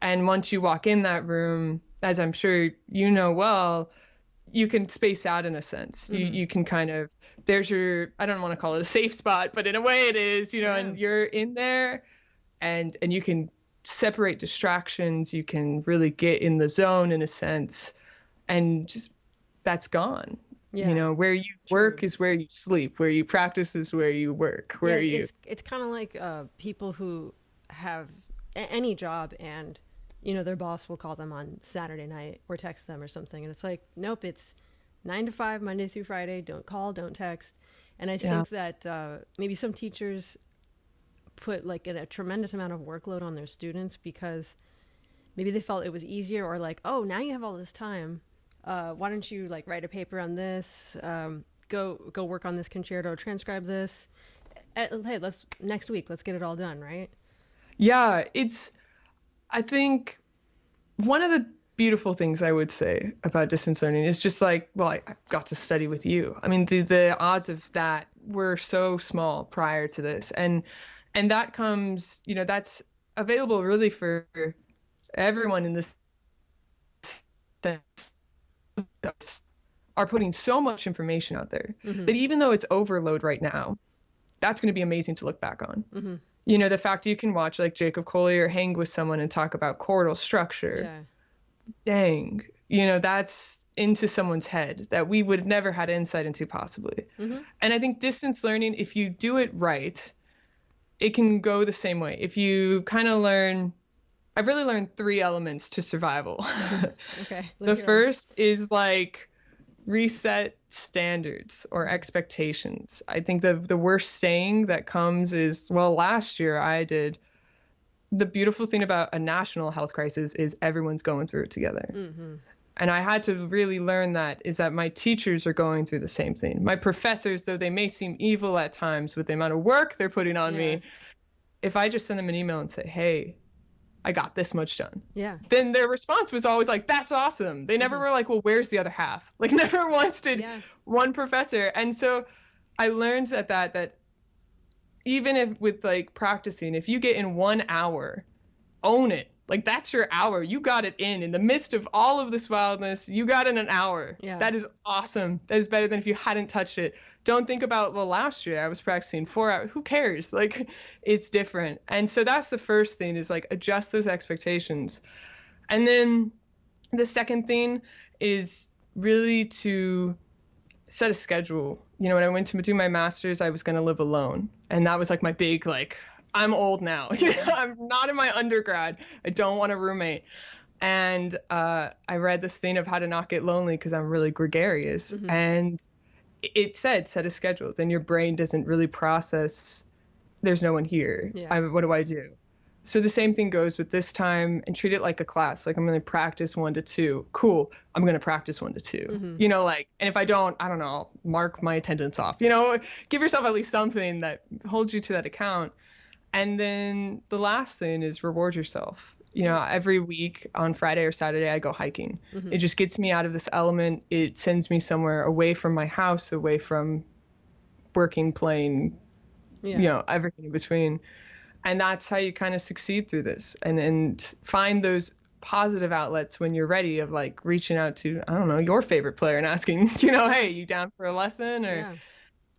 And once you walk in that room, as I'm sure you know well, you can space out in a sense. You can kind of, there's your, I don't want to call it a safe spot, but in a way it is, you know, and you're in there, and you can separate distractions. You can really get in the zone in a sense, and just, that's gone. Yeah. You know, where you work is where you sleep, where you practice is where you work, it's kind of like people who have any job, and you know, their boss will call them on Saturday night or text them or something. And it's like, nope, it's 9 to 5, Monday through Friday. Don't call, don't text. And I think that maybe some teachers put like a tremendous amount of workload on their students because maybe they felt it was easier, or like, oh, now you have all this time. Why don't you like write a paper on this? Go work on this concerto, transcribe this. Hey, next week, let's get it all done, right? Yeah, I think one of the beautiful things I would say about distance learning is just like, well, I got to study with you. I mean, the odds of that were so small prior to this. And that comes, you know, that's available really for everyone in this sense, are putting so much information out there that even though it's overload right now, that's going to be amazing to look back on. You know, the fact you can watch like Jacob Collier hang with someone and talk about chordal structure. Dang, you know, that's into someone's head that we would have never had insight into possibly. And I think distance learning, if you do it right, it can go the same way. If you kind of I've really learned 3 elements to survival. Okay. The first is like reset standards or expectations. I think the worst saying that comes is, well, last year I did. The beautiful thing about a national health crisis is everyone's going through it together. And I had to really learn that my teachers are going through the same thing. My professors, though they may seem evil at times with the amount of work they're putting on me, if I just send them an email and say, hey, I got this much done. Then their response was always like, that's awesome. They never were like, well, where's the other half? Like never once did one professor. And so I learned that even if with like practicing, if you get in 1 hour, own it. Like that's your hour. You got it in the midst of all of this wildness. You got in an hour. That is awesome. That is better than if you hadn't touched it. Don't think about, well, last year I was practicing 4 hours. Who cares? Like it's different. And so that's the first thing, is like adjust those expectations. And then the second thing is really to set a schedule. You know, when I went to do my master's, I was going to live alone. And that was like my big, like, I'm old now. I'm not in my undergrad. I don't want a roommate. And I read this thing of how to not get lonely because I'm really gregarious. And it said, set a schedule. Then your brain doesn't really process, there's no one here. What do I do? So the same thing goes with this time, and treat it like a class. Like I'm going to practice 1 to 2. Cool. I'm going to practice 1 to 2. You know, like, and if I don't know, I'll mark my attendance off. You know, give yourself at least something that holds you to that account. And then the last thing is reward yourself. You know, every week on Friday or Saturday, I go hiking. It just gets me out of this element. It sends me somewhere away from my house, away from working, playing, you know, everything in between. And that's how you kind of succeed through this, and find those positive outlets when you're ready, of like reaching out to, I don't know, your favorite player and asking, you know, hey, you down for a lesson? Or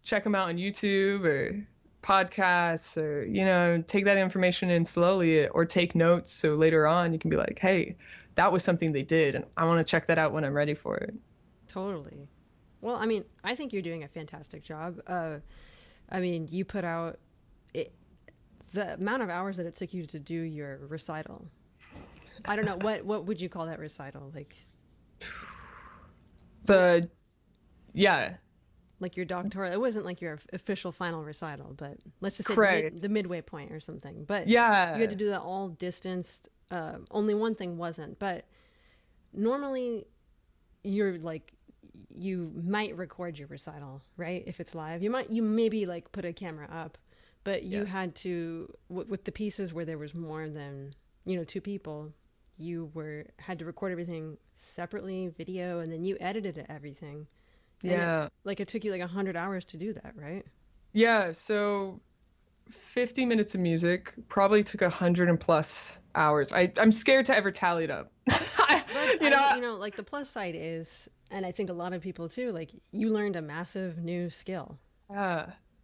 check them out on YouTube or podcasts, or, you know, take that information in slowly, or take notes. So later on you can be like, hey, that was something they did, and I want to check that out when I'm ready for it. Totally. Well, I mean, I think you're doing a fantastic job. I mean, you put out the amount of hours that it took you to do your recital. I don't know, what would you call that recital? Like like your doctoral. It wasn't like your official final recital, but let's just say the midway point or something. But you had to do that all distanced. Only one thing wasn't, but normally you're like, you might record your recital, right? If it's live, you maybe like put a camera up, But you had to, with the pieces where there was more than, you know, two people, you had to record everything separately, video, and then you edited everything. And it took you like 100 hours to do that, right? Yeah, so 50 minutes of music probably took 100 and plus hours. I'm scared to ever tally it up. Like the plus side is, and I think a lot of people too, like you learned a massive new skill.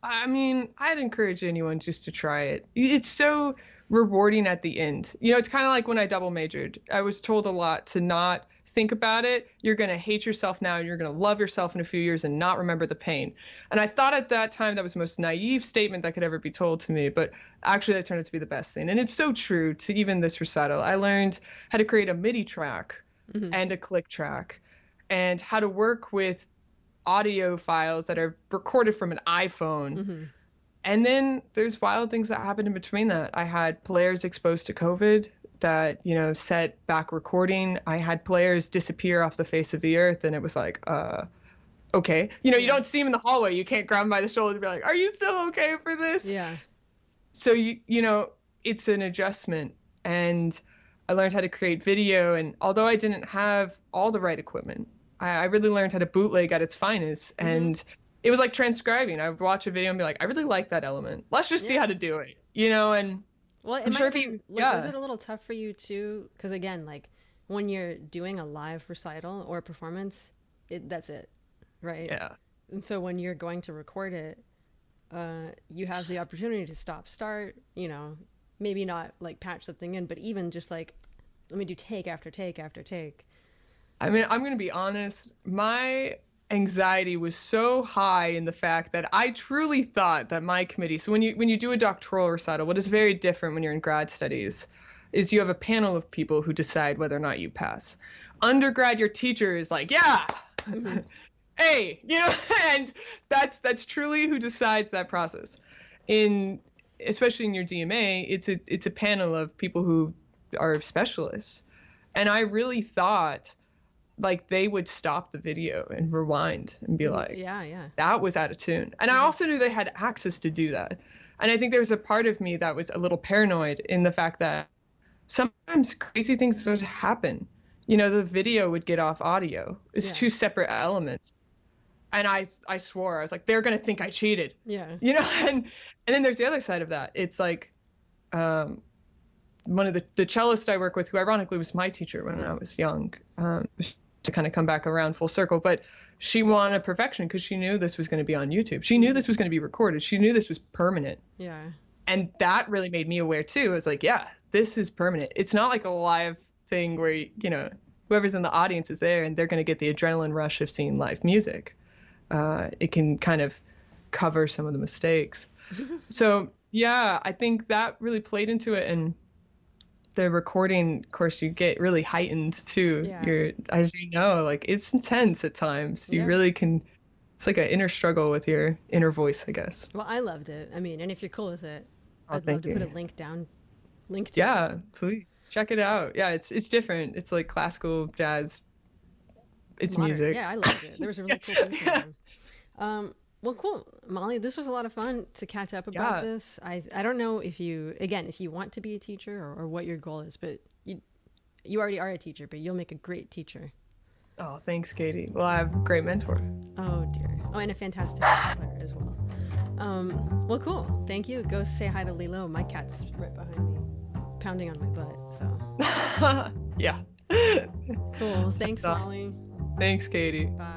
I mean, I'd encourage anyone just to try it. It's so rewarding at the end. You know, it's kind of like when I double majored. I was told a lot to not think about it. You're going to hate yourself now and you're going to love yourself in a few years and not remember the pain. And I thought at that time that was the most naive statement that could ever be told to me, but actually that turned out to be the best thing. And it's so true to even this recital. I learned how to create a MIDI track and a click track and how to work with audio files that are recorded from an iPhone. And then there's wild things that happened in between that. I had players exposed to COVID that, you know, set back recording. I had players disappear off the face of the earth, and it was like, okay. You know, you don't see them in the hallway. You can't grab them by the shoulder and be like, are you still okay for this? Yeah. So, you know, it's an adjustment. And I learned how to create video. And although I didn't have all the right equipment, I really learned how to bootleg at its finest. And it was like transcribing. I would watch a video and be like, I really like that element. Let's just see how to do it, you know? And I'm sure if you, was it a little tough for you too? Because again, like when you're doing a live recital or a performance, that's it, right? Yeah. And so when you're going to record it, you have the opportunity to stop, start, you know, maybe not like patch something in, but even just like, let me do take after take after take. I mean, I'm going to be honest. My anxiety was so high in the fact that I truly thought that my committee, so when you do a doctoral recital, what is very different when you're in grad studies is you have a panel of people who decide whether or not you pass. Undergrad, your teacher is like, yeah, hey, you know, and that's truly who decides that process. Especially in your DMA, it's a panel of people who are specialists. And I really thought like they would stop the video and rewind and be like, that was out of tune. And I also knew they had access to do that. And I think there was a part of me that was a little paranoid in the fact that sometimes crazy things would happen. You know, the video would get off audio. It's two separate elements. And I swore, I was like, they're going to think I cheated. Yeah. You know, and then there's the other side of that. It's like one of the cellists I work with, who ironically was my teacher when I was young, to kind of come back around full circle, but she wanted perfection because she knew this was going to be on YouTube. She knew this was going to be recorded. She knew this was permanent. Yeah. And that really made me aware too. I was like, yeah, this is permanent. It's not like a live thing where, you know, whoever's in the audience is there and they're going to get the adrenaline rush of seeing live music. It can kind of cover some of the mistakes. So yeah, I think that really played into it. And the recording, of course, you get really heightened too. Yeah. As you know, like it's intense at times. You really can, it's like an inner struggle with your inner voice, I guess. Well, I loved it. I mean, and if you're cool with it, I'd love to put a link to it. Yeah, please check it out. Yeah, it's different. It's like classical jazz. It's modern music. Yeah, I loved it. There was a really cool thing going on. Well, cool. Molly, this was a lot of fun to catch up about this. I don't know if you want to be a teacher or what your goal is, but you already are a teacher, but you'll make a great teacher. Oh, thanks, Katie. Well, I have a great mentor. Oh, dear. Oh, and a fantastic player as well. Well, cool. Thank you. Go say hi to Lilo. My cat's right behind me, pounding on my butt, so. Yeah. Cool. Thanks, Molly. Thanks, Katie. Bye.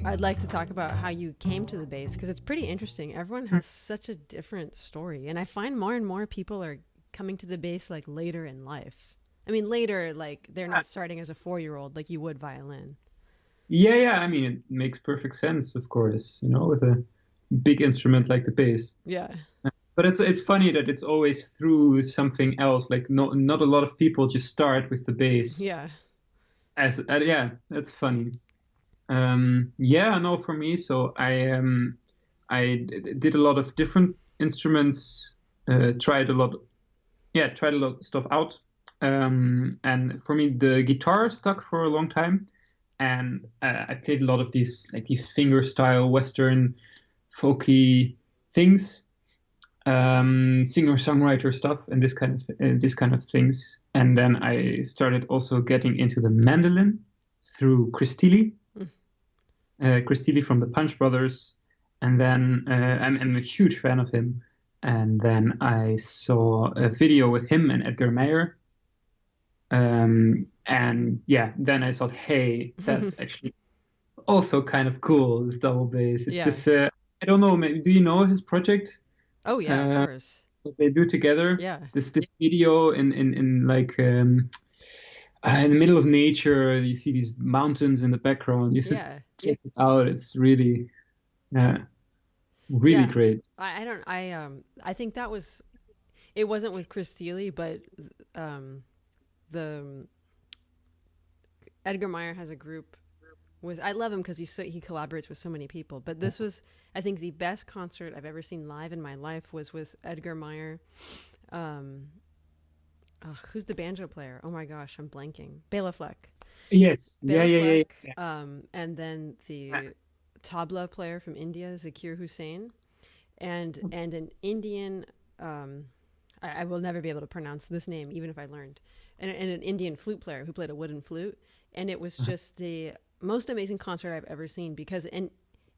I'd like to talk about how you came to the bass because it's pretty interesting. Everyone has such a different story. And I find more and more people are coming to the bass like later in life. I mean, later, like they're not starting as a 4-year-old like you would violin. Yeah. I mean, it makes perfect sense, of course, you know, with a big instrument like the bass. Yeah. But it's funny that it's always through something else. Like not a lot of people just start with the bass. Yeah. That's funny. For me, so I did a lot of different instruments, tried a lot of stuff out. And for me, the guitar stuck for a long time, and I played a lot of these finger style Western folky things. singer-songwriter stuff and this kind of things. And then I started also getting into the mandolin through Chris Thiele from the Punch Brothers. And then I'm a huge fan of him. And then I saw a video with him and Edgar Meyer. And yeah, then I thought, hey, that's actually also kind of cool, this double bass. It's this, I don't know, do you know his project? Oh, yeah, of course. What they do together? Yeah. This video in like in the middle of nature, you see these mountains in the background. You should check it out. It's really, really great. I think that was, it wasn't with Chris Thiele, but the Edgar Meyer has a group with, I love him because he collaborates with so many people, but this was, I think, the best concert I've ever seen live in my life was with Edgar Meyer. Who's the banjo player? Oh my gosh, I'm blanking. Bela Fleck. Yes. Bela Yeah. Fleck, and then the tabla player from India, Zakir Hussain, and an Indian, I will never be able to pronounce this name, even if I learned, and an Indian flute player who played a wooden flute. And it was just the most amazing concert I've ever seen, because, and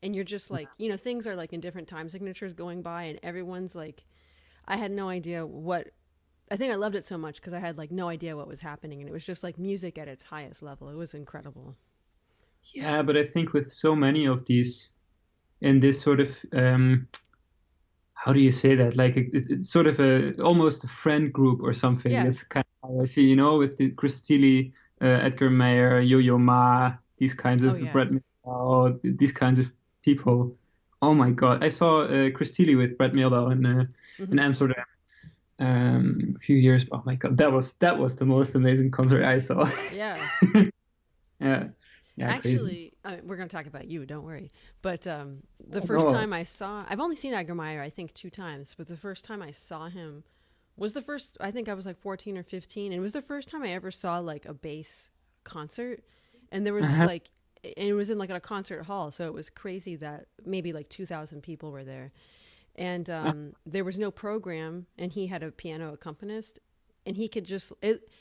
you're just like, you know, things are like in different time signatures going by, and everyone's like, I had no idea I think I loved it so much because I had like no idea what was happening, and it was just like music at its highest level. It was incredible. Yeah, but I think with so many of these, in this sort of, how do you say that? Like it's sort of almost a friend group or something. Yeah. That's kind of how I see, you know, with the Chris Thiele, Edgar Meyer, Yo-Yo Ma, these kinds of Brett Mehldau, these kinds of people. Oh my God! I saw Chris Thiele with Brett Mehldau in Amsterdam a few years. Oh my God, that was the most amazing concert I saw. Yeah. Yeah. Actually, we're going to talk about you, don't worry. But the first time I've only seen Edgar Meyer, I think 2 times, but the first time I saw him was I think I was like 14 or 15, and it was the first time I ever saw like a bass concert. And there was like, and it was in like a concert hall, so it was crazy that maybe like 2,000 people were there. And there was no program, and he had a piano accompanist. And he could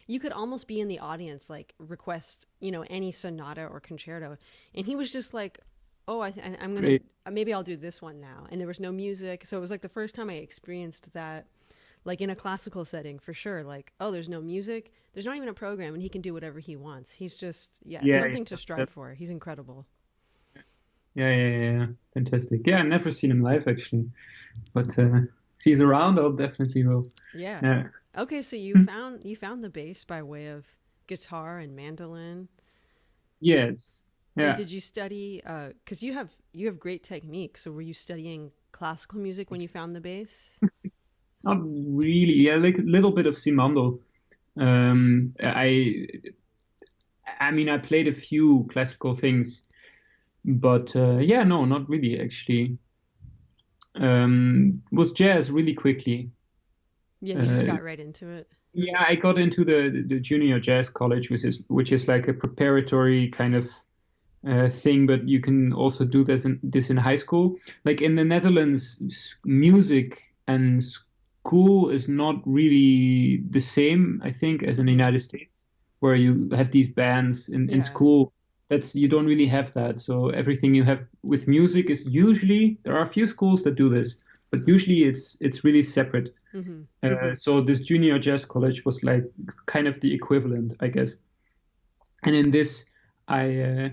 you could almost be in the audience, like request, you know, any sonata or concerto. And he was just like, oh, I'm going to, maybe I'll do this one now. And there was no music. So it was like the first time I experienced that, like in a classical setting for sure. Like, oh, there's no music. There's not even a program, and he can do whatever he wants. He's just, something to strive for. He's incredible. Yeah. Fantastic. Yeah, I've never seen him live actually. But if he's around, I'll definitely will. Yeah. Okay, so you found the bass by way of guitar and mandolin. Yes. Yeah. And did you study? Because you have great technique. So were you studying classical music when you found the bass? Not really. Yeah, like a little bit of cimando. I mean, I played a few classical things, but no, not really actually. Was jazz really quickly. Yeah, you just got right into it. Yeah, I got into the junior jazz college, which is like a preparatory kind of thing, but you can also do this in high school. Like in the Netherlands, music and school is not really the same, I think, as in the United States, where you have these bands in school. You don't really have that. So everything you have with music is usually, there are a few schools that do this, but usually it's really separate. So this junior jazz college was like kind of the equivalent, I guess. And in this, I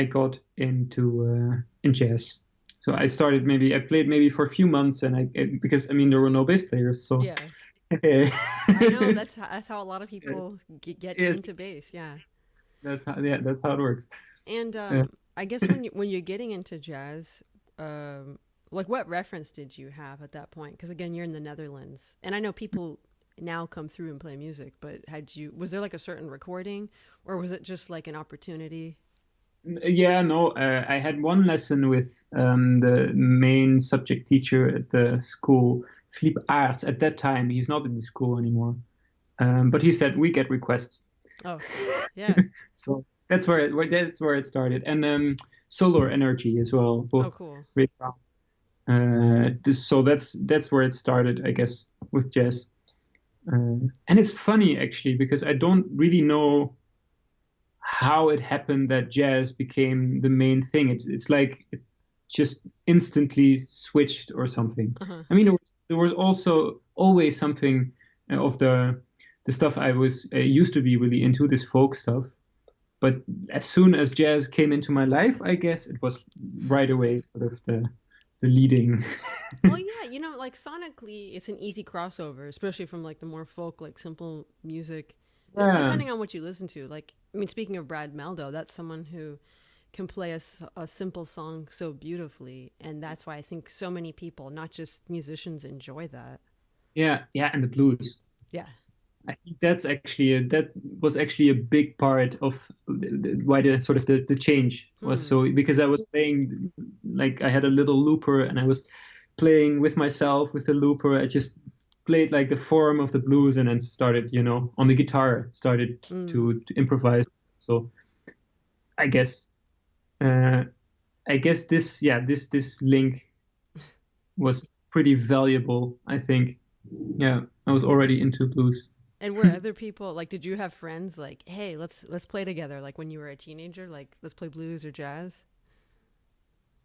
got into in jazz. So I played maybe for a few months, and because there were no bass players, so yeah. I know that's how a lot of people get into bass. Yeah. That's how it works. And I guess when you're getting into jazz, like what reference did you have at that point? Because again, you're in the Netherlands, and I know people now come through and play music, but was there like a certain recording, or was it just like an opportunity? Yeah, no, I had one lesson with the main subject teacher at the school, Philippe Aerts. At that time, he's not in the school anymore, but he said we get requests. Oh, yeah. So that's where it started, and Solar Energy as well. Both cool. great sound. So that's where it started, I guess, with jazz. And it's funny actually because I don't really know how it happened that jazz became the main thing. It's like it just instantly switched or something. Uh-huh. I mean, there was also always something of the stuff I was used to be really into, this folk stuff. But as soon as jazz came into my life, I guess it was right away sort of the leading. Well, yeah, like sonically, it's an easy crossover, especially from like the more folk, like simple music. Yeah. Depending on what you listen to. Like, I mean, speaking of Brad Meldo, that's someone who can play a simple song so beautifully, and that's why I think so many people, not just musicians, enjoy that. Yeah, and the blues. Yeah. I think that was actually a big part of why the sort of the change was so, because I was playing, like I had a little looper and I was playing with myself with the looper. I just played like the form of the blues and then started, on the guitar, started to improvise. So I guess this link was pretty valuable, I think. Yeah, I was already into blues. And were other people, like, did you have friends like, hey, let's play together, like when you were a teenager, like let's play blues or jazz?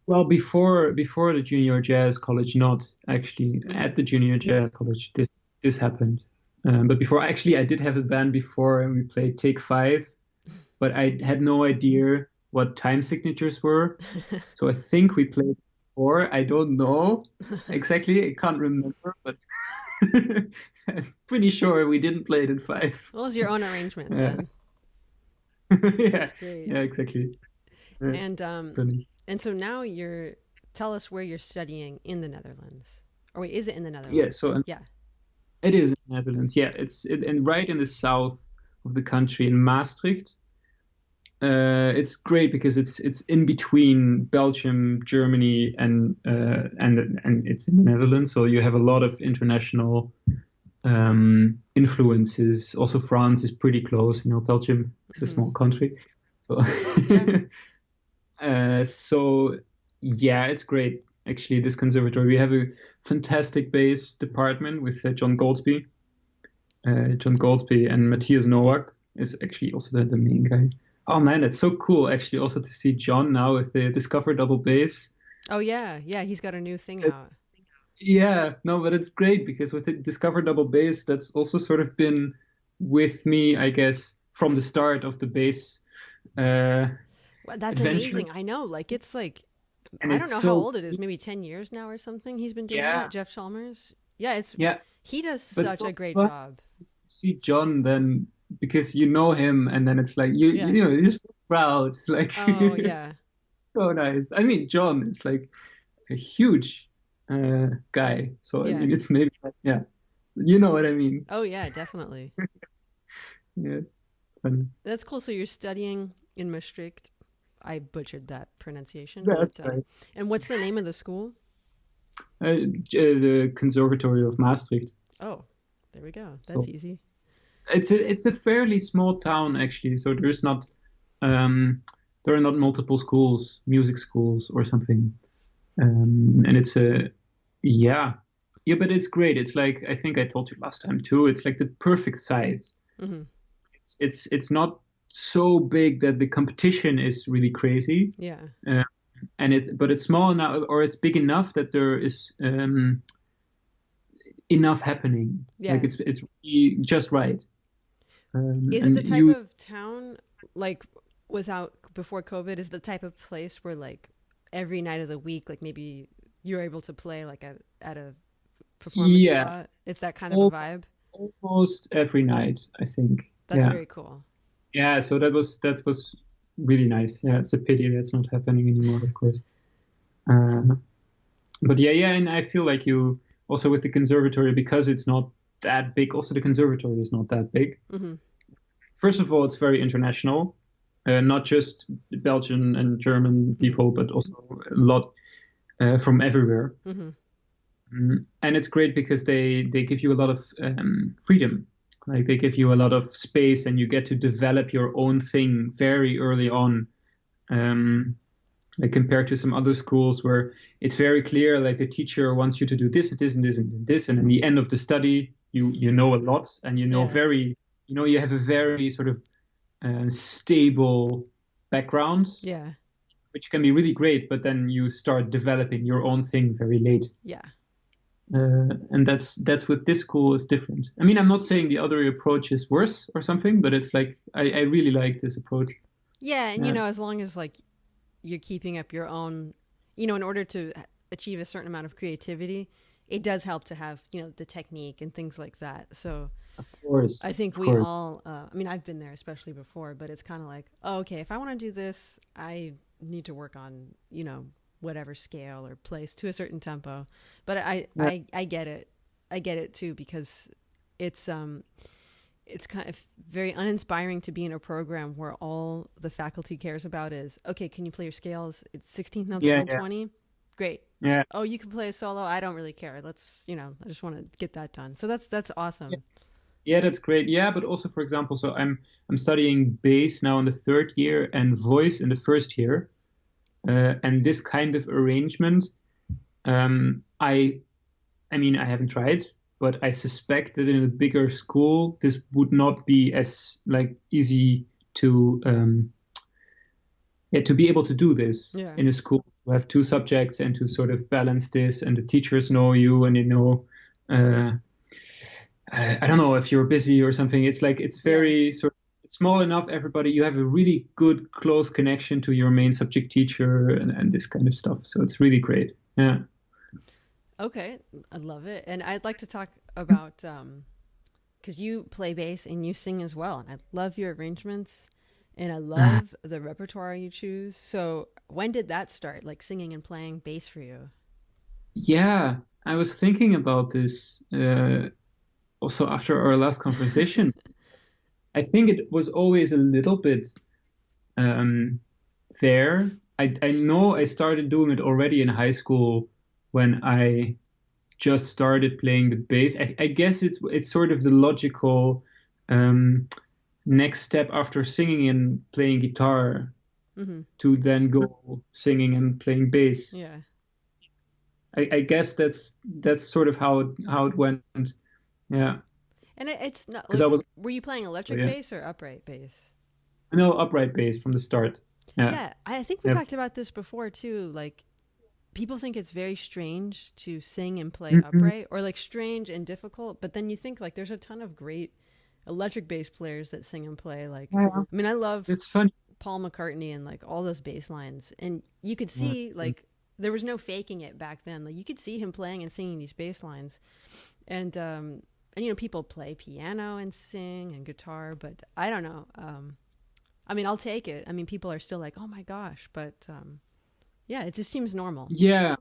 Well, before the junior jazz college, not actually. At the junior jazz college, this happened. But before, actually, I did have a band before, and we played Take 5, but I had no idea what time signatures were. So I think we played 4. I don't know exactly. I can't remember, but I'm pretty sure we didn't play it in 5. Well, it was your own arrangement then. Yeah. That's great. Yeah, exactly. Yeah. And so now tell us where you're studying in the Netherlands. Or wait, is it in the Netherlands? Yeah, so yeah. It is in the Netherlands. Yeah, it's right in the south of the country in Maastricht. It's great because it's in between Belgium, Germany, and it's in the Netherlands. So you have a lot of international influences. Also, France is pretty close. Belgium is a small country, so so yeah, it's great. Actually, this conservatory, we have a fantastic bass department with John Goldsby. John Goldsby and Matthias Nowak is actually also the main guy. Oh man, it's so cool actually also to see John now with the Discover double bass. Oh yeah, he's got a new thing out. Yeah, no, but it's great because with the Discover double bass, that's also sort of been with me, I guess, from the start of the bass. Well, that's adventure. Amazing. I know, like it's like And I don't know it's so how old it is, maybe 10 years now or something. He's been doing that, Jeff Chalmers. Yeah, he does such a great job. See John then, because you know him, and then it's like you're so proud, like oh yeah, so nice. I mean, John is like a huge guy, so I mean, it's maybe you know what I mean. Oh yeah, definitely. Yeah, funny. That's cool. So you're studying in Maastricht. I butchered that pronunciation. That's right. And what's the name of the school? The Conservatory of Maastricht. Oh, there we go. That's easy. It's a fairly small town actually, so there's not there are not multiple schools, music schools or something, and it's but it's great. It's like, I think I told you last time too. It's like the perfect size. Mm-hmm. It's not so big that the competition is really crazy. Yeah. But it's small enough, or it's big enough that there is enough happening. Yeah. Like it's really just right. Is it the type of town, like before COVID, is the type of place where like every night of the week, like maybe you're able to play like at a performance spot? It's that kind of a vibe? Almost every night, I think. That's very cool. Yeah, so that was really nice. Yeah, it's a pity that's not happening anymore, of course. But and I feel like you also with the conservatory, because it's not that big. Also, the conservatory is not that big. Mm-hmm. First of all, it's very international, not just Belgian and German people, but also a lot from everywhere. Mm-hmm. And it's great because they give you a lot of freedom. Like they give you a lot of space, and you get to develop your own thing very early on. like compared to some other schools where it's very clear, like the teacher wants you to do this and this and this and this, and in the end of the study, you know a lot, and you have a very sort of stable background, which can be really great, but then you start developing your own thing very late. And that's with this school is different. I mean, I'm not saying the other approach is worse or something, but it's like I really like this approach. And you know, as long as like you're keeping up your own, you know, in order to achieve a certain amount of creativity, it does help to have, you know, the technique and things like that. So of course, I think we all, I mean, I've been there especially before, but it's kind of like, oh, okay, if I want to do this, I need to work on, you know, whatever scale or place to a certain tempo. But I get it. I get it too, because it's kind of very uninspiring to be in a program where all the faculty cares about is, okay, can you play your scales? It's 16th notes, 120. Great. Yeah. Oh, you can play a solo. I don't really care. Let's, you know, I just want to get that done. So that's awesome. Yeah, that's great. Yeah, but also, for example, so I'm studying bass now in the third year and voice in the first year. And this kind of arrangement, I mean, I haven't tried, but I suspect that in a bigger school, this would not be as like easy to be able to do this in a school. You have two subjects and to sort of balance this, and the teachers know you, and they know, I don't know if you're busy or something. It's like, it's very sort of, it's small enough, everybody, you have a really good, close connection to your main subject teacher and this kind of stuff. So it's really great. Yeah. Okay. I love it. And I'd like to talk about, because you play bass and you sing as well. And I love your arrangements and I love the repertoire you choose. So when did that start, like singing and playing bass for you? Yeah, I was thinking about this also after our last conversation. I think it was always a little bit there. I know I started doing it already in high school when I just started playing the bass. I guess it's sort of the logical next step after singing and playing guitar to then go singing and playing bass. Yeah. I guess that's sort of how it went. Yeah. And it's not like, were you playing electric bass or upright bass? No, upright bass from the start. Yeah, I think we talked about this before too. Like, people think it's very strange to sing and play upright, or like strange and difficult. But then you think like there's a ton of great electric bass players that sing and play. Like, I mean, I love Paul McCartney and like all those bass lines, and you could see like there was no faking it back then. Like you could see him playing and singing these bass lines, and you know, people play piano and sing and guitar, but I don't know. I mean, I'll take it. I mean, people are still like, oh my gosh, but yeah, it just seems normal. Yeah,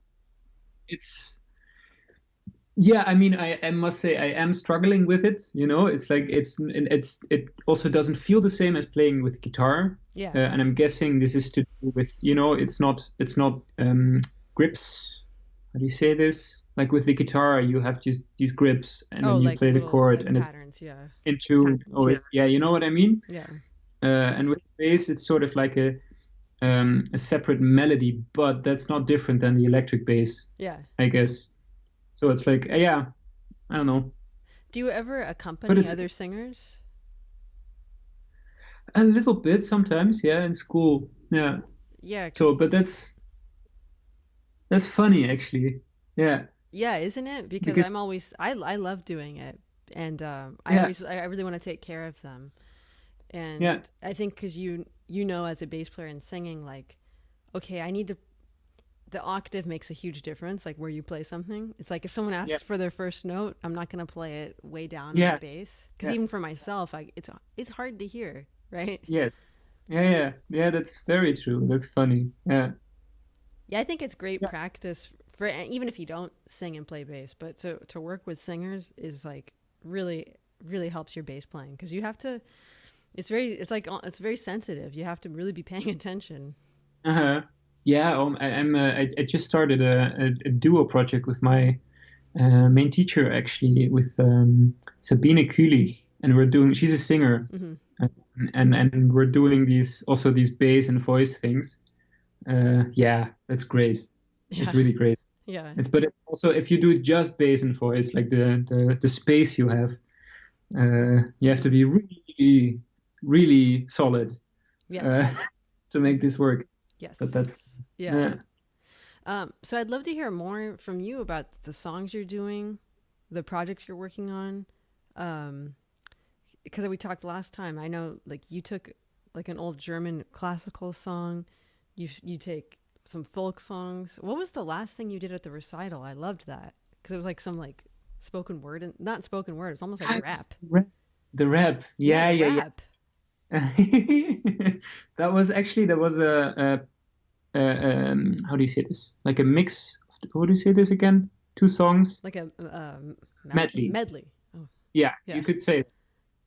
I mean, I must say I am struggling with it. You know, it's like it also doesn't feel the same as playing with guitar. Yeah. And I'm guessing this is to do with, you know, it's not grips. How do you say this? Like with the guitar, you have just these grips, and then you play the chord, and patterns, it's into you know what I mean? Yeah. And with bass, it's sort of like a separate melody, but that's not different than the electric bass. Yeah. I guess. So it's like, I don't know. Do you ever accompany other singers? A little bit sometimes, yeah, in school, yeah. Yeah. So, but that's funny actually, yeah. Yeah, isn't it? Because I'm always I love doing it, and I really want to take care of them, and I think because you know, as a bass player and singing, like, okay, I need to. The octave makes a huge difference, like where you play something. It's like if someone asks for their first note, I'm not going to play it way down in the bass, because even for myself, it's hard to hear, right? Yeah, that's very true. That's funny. Yeah, I think it's great practice for even if you don't sing and play bass, but to work with singers is like really helps your bass playing, because you have to. It's very sensitive. You have to really be paying attention. Yeah, I just started a duo project with my main teacher, actually, with Sabine Kühli, and she's a singer, and we're doing these bass and voice things, Yeah, that's great. Yeah. It's really great. Yeah. But also, if you do just bass and voice, like the space you have to be really, really solid to make this work. Yes. But that's so I'd love to hear more from you about the songs you're doing, the projects you're working on. Because we talked last time, I know like you took like an old German classical song, you take some folk songs. What was the last thing you did at the recital? I loved that because it was like some like spoken word and not spoken word. It's almost like rap. The rap, Rap. That was a how do you say this? Like a mix. How do you say this again? Two songs. Like a medley. Oh. Yeah, you could say.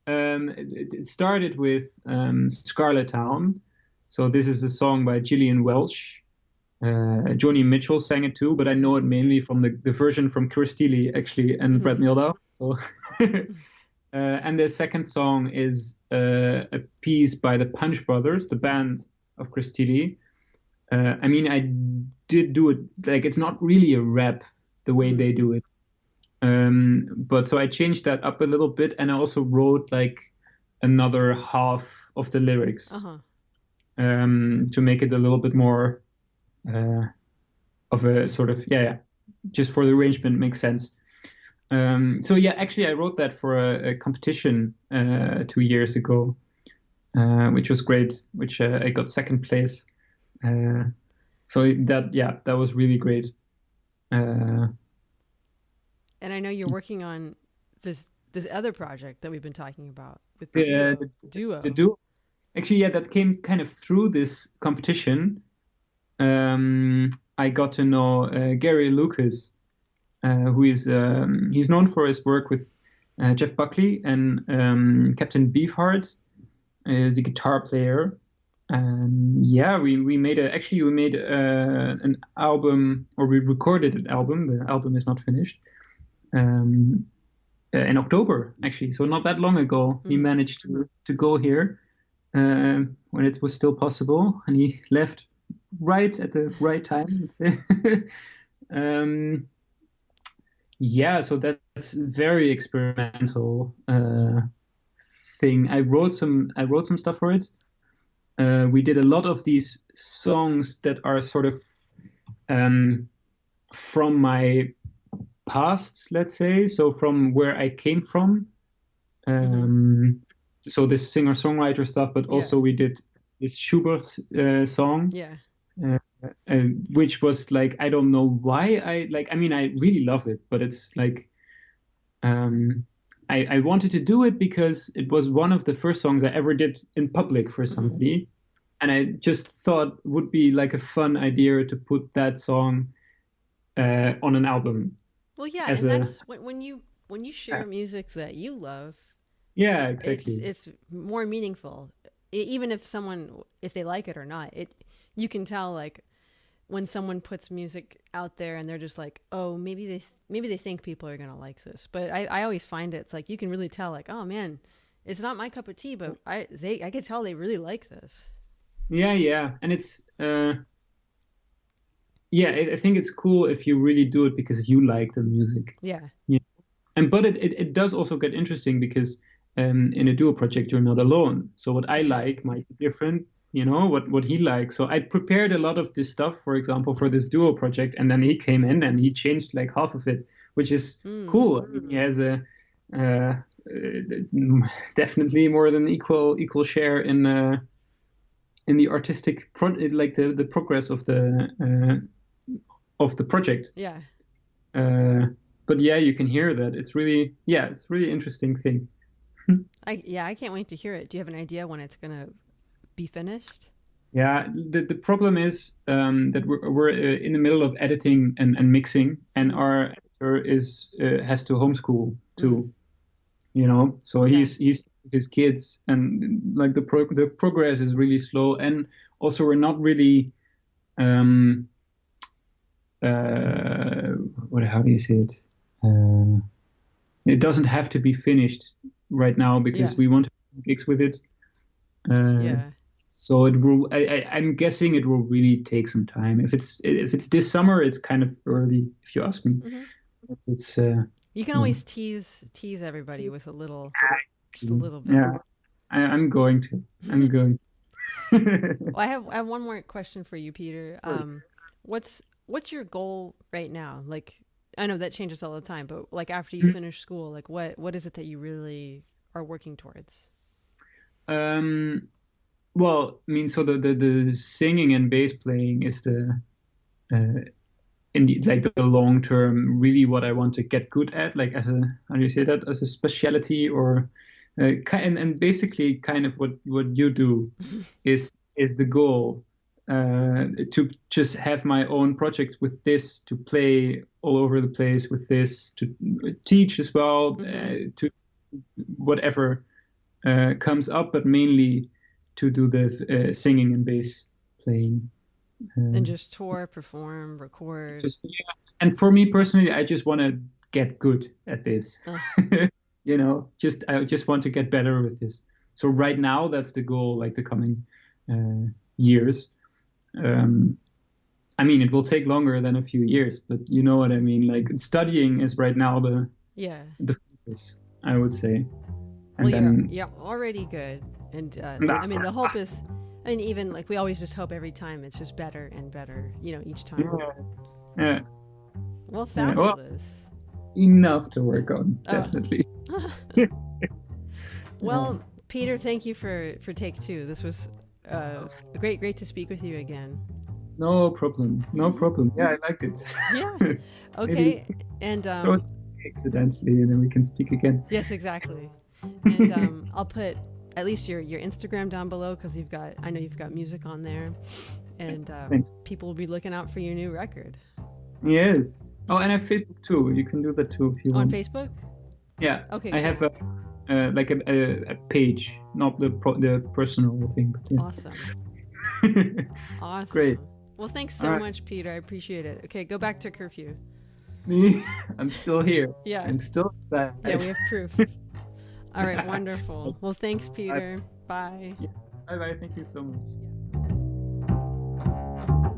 It started with Scarlet Town. So this is a song by Gillian Welch. Joni Mitchell sang it too, but I know it mainly from the version from Chris Steele actually and Brett Mehldau. So, and the second song is a piece by the Punch Brothers, the band of Chris Steele. I mean, I did do it like it's not really a rap the way they do it, but so I changed that up a little bit, and I also wrote like another half of the lyrics to make it a little bit more. Of a sort of just for the arrangement makes sense. So yeah, actually I wrote that for a competition 2 years ago, which was great, which I got second place. So that was really great. And I know you're working on this other project that we've been talking about with the duo. The duo. Actually, that came kind of through this competition. I got to know Gary Lucas, who is he's known for his work with Jeff Buckley and Captain Beefheart is a guitar player. And we made an album, or we recorded an album. The album is not finished. In October, actually, so not that long ago, he managed to go here when it was still possible, and he left right at the right time, let's say. So that's very experimental thing. I wrote some stuff for it. We did a lot of these songs that are sort of from my past, let's say, so from where I came from. So this singer-songwriter stuff, but also we did this Schubert song. Which was like, I don't know why I really love it, but it's like I wanted to do it because it was one of the first songs I ever did in public for somebody, and I just thought would be like a fun idea to put that song on an album. Well, and that's when you share music that you love. Yeah, exactly. It's more meaningful, even if they like it or not. You can tell like when someone puts music out there and they're just like, oh, maybe they think people are gonna like this. But I always find it's like you can really tell like, oh man, it's not my cup of tea, but I could tell they really like this. Yeah, and it's I think it's cool if you really do it because you like the music. Yeah. But it does also get interesting because in a duo project you're not alone. So what I like might be different. What he likes. So I prepared a lot of this stuff, for example, for this duo project, and then he came in and he changed like half of it, which is cool. I mean, he has a definitely more than equal share in the artistic like the progress of the project. Yeah. But you can hear that it's really interesting thing. I can't wait to hear it. Do you have an idea when it's gonna be finished? The problem is that we're in the middle of editing and mixing, and our editor has to homeschool too. So he's with his kids, and like the progress is really slow, and also we're not really how do you say it? It doesn't have to be finished right now because we want to do gigs with it. So it will. I'm guessing it will really take some time. If it's this summer, it's kind of early, if you ask me. Mm-hmm. It's. You can always tease everybody with just a little bit. Yeah, I'm going to. I'm going. Well, I have one more question for you, Peter. What's your goal right now? Like, I know that changes all the time, but like after you finish school, like what is it that you really are working towards? Well, I mean, so the singing and bass playing is like the long term, really what I want to get good at, like as a, how do you say that, as a specialty, or and basically kind of what you do is the goal, to just have my own projects with this, to play all over the place with this, to teach as well, to whatever comes up, but mainly to do the singing and bass playing. And just tour, perform, record. And for me personally, I just want to get good at this. You know, I just want to get better with this. So right now, that's the goal, like the coming years. I mean, it will take longer than a few years, but you know what I mean. Like studying is right now the focus, I would say. And well, you're already good. And I mean, the hope is, and even like we always just hope every time it's just better and better, you know, each time. Yeah. Well, fabulous. Enough to work on, definitely. Well, Peter, thank you for take two. This was great to speak with you again. No problem. Yeah, I liked it. Yeah. Okay. And accidentally, and then we can speak again. Yes, exactly. And I'll put at least your Instagram down below, because I know you've got music on there, and people will be looking out for your new record. Yes. Oh, and I have Facebook too. You can do that too if you want. On Facebook? Yeah. Okay. I have a page, not the personal thing. But yeah. Awesome. Awesome. Great. Well, thanks so much, Peter. I appreciate it. Okay, go back to curfew. I'm still here. Yeah. I'm still inside. Yeah, we have proof. All right, wonderful. Well, thanks, Peter. Bye. Yeah. Bye-bye. Thank you so much. Yeah.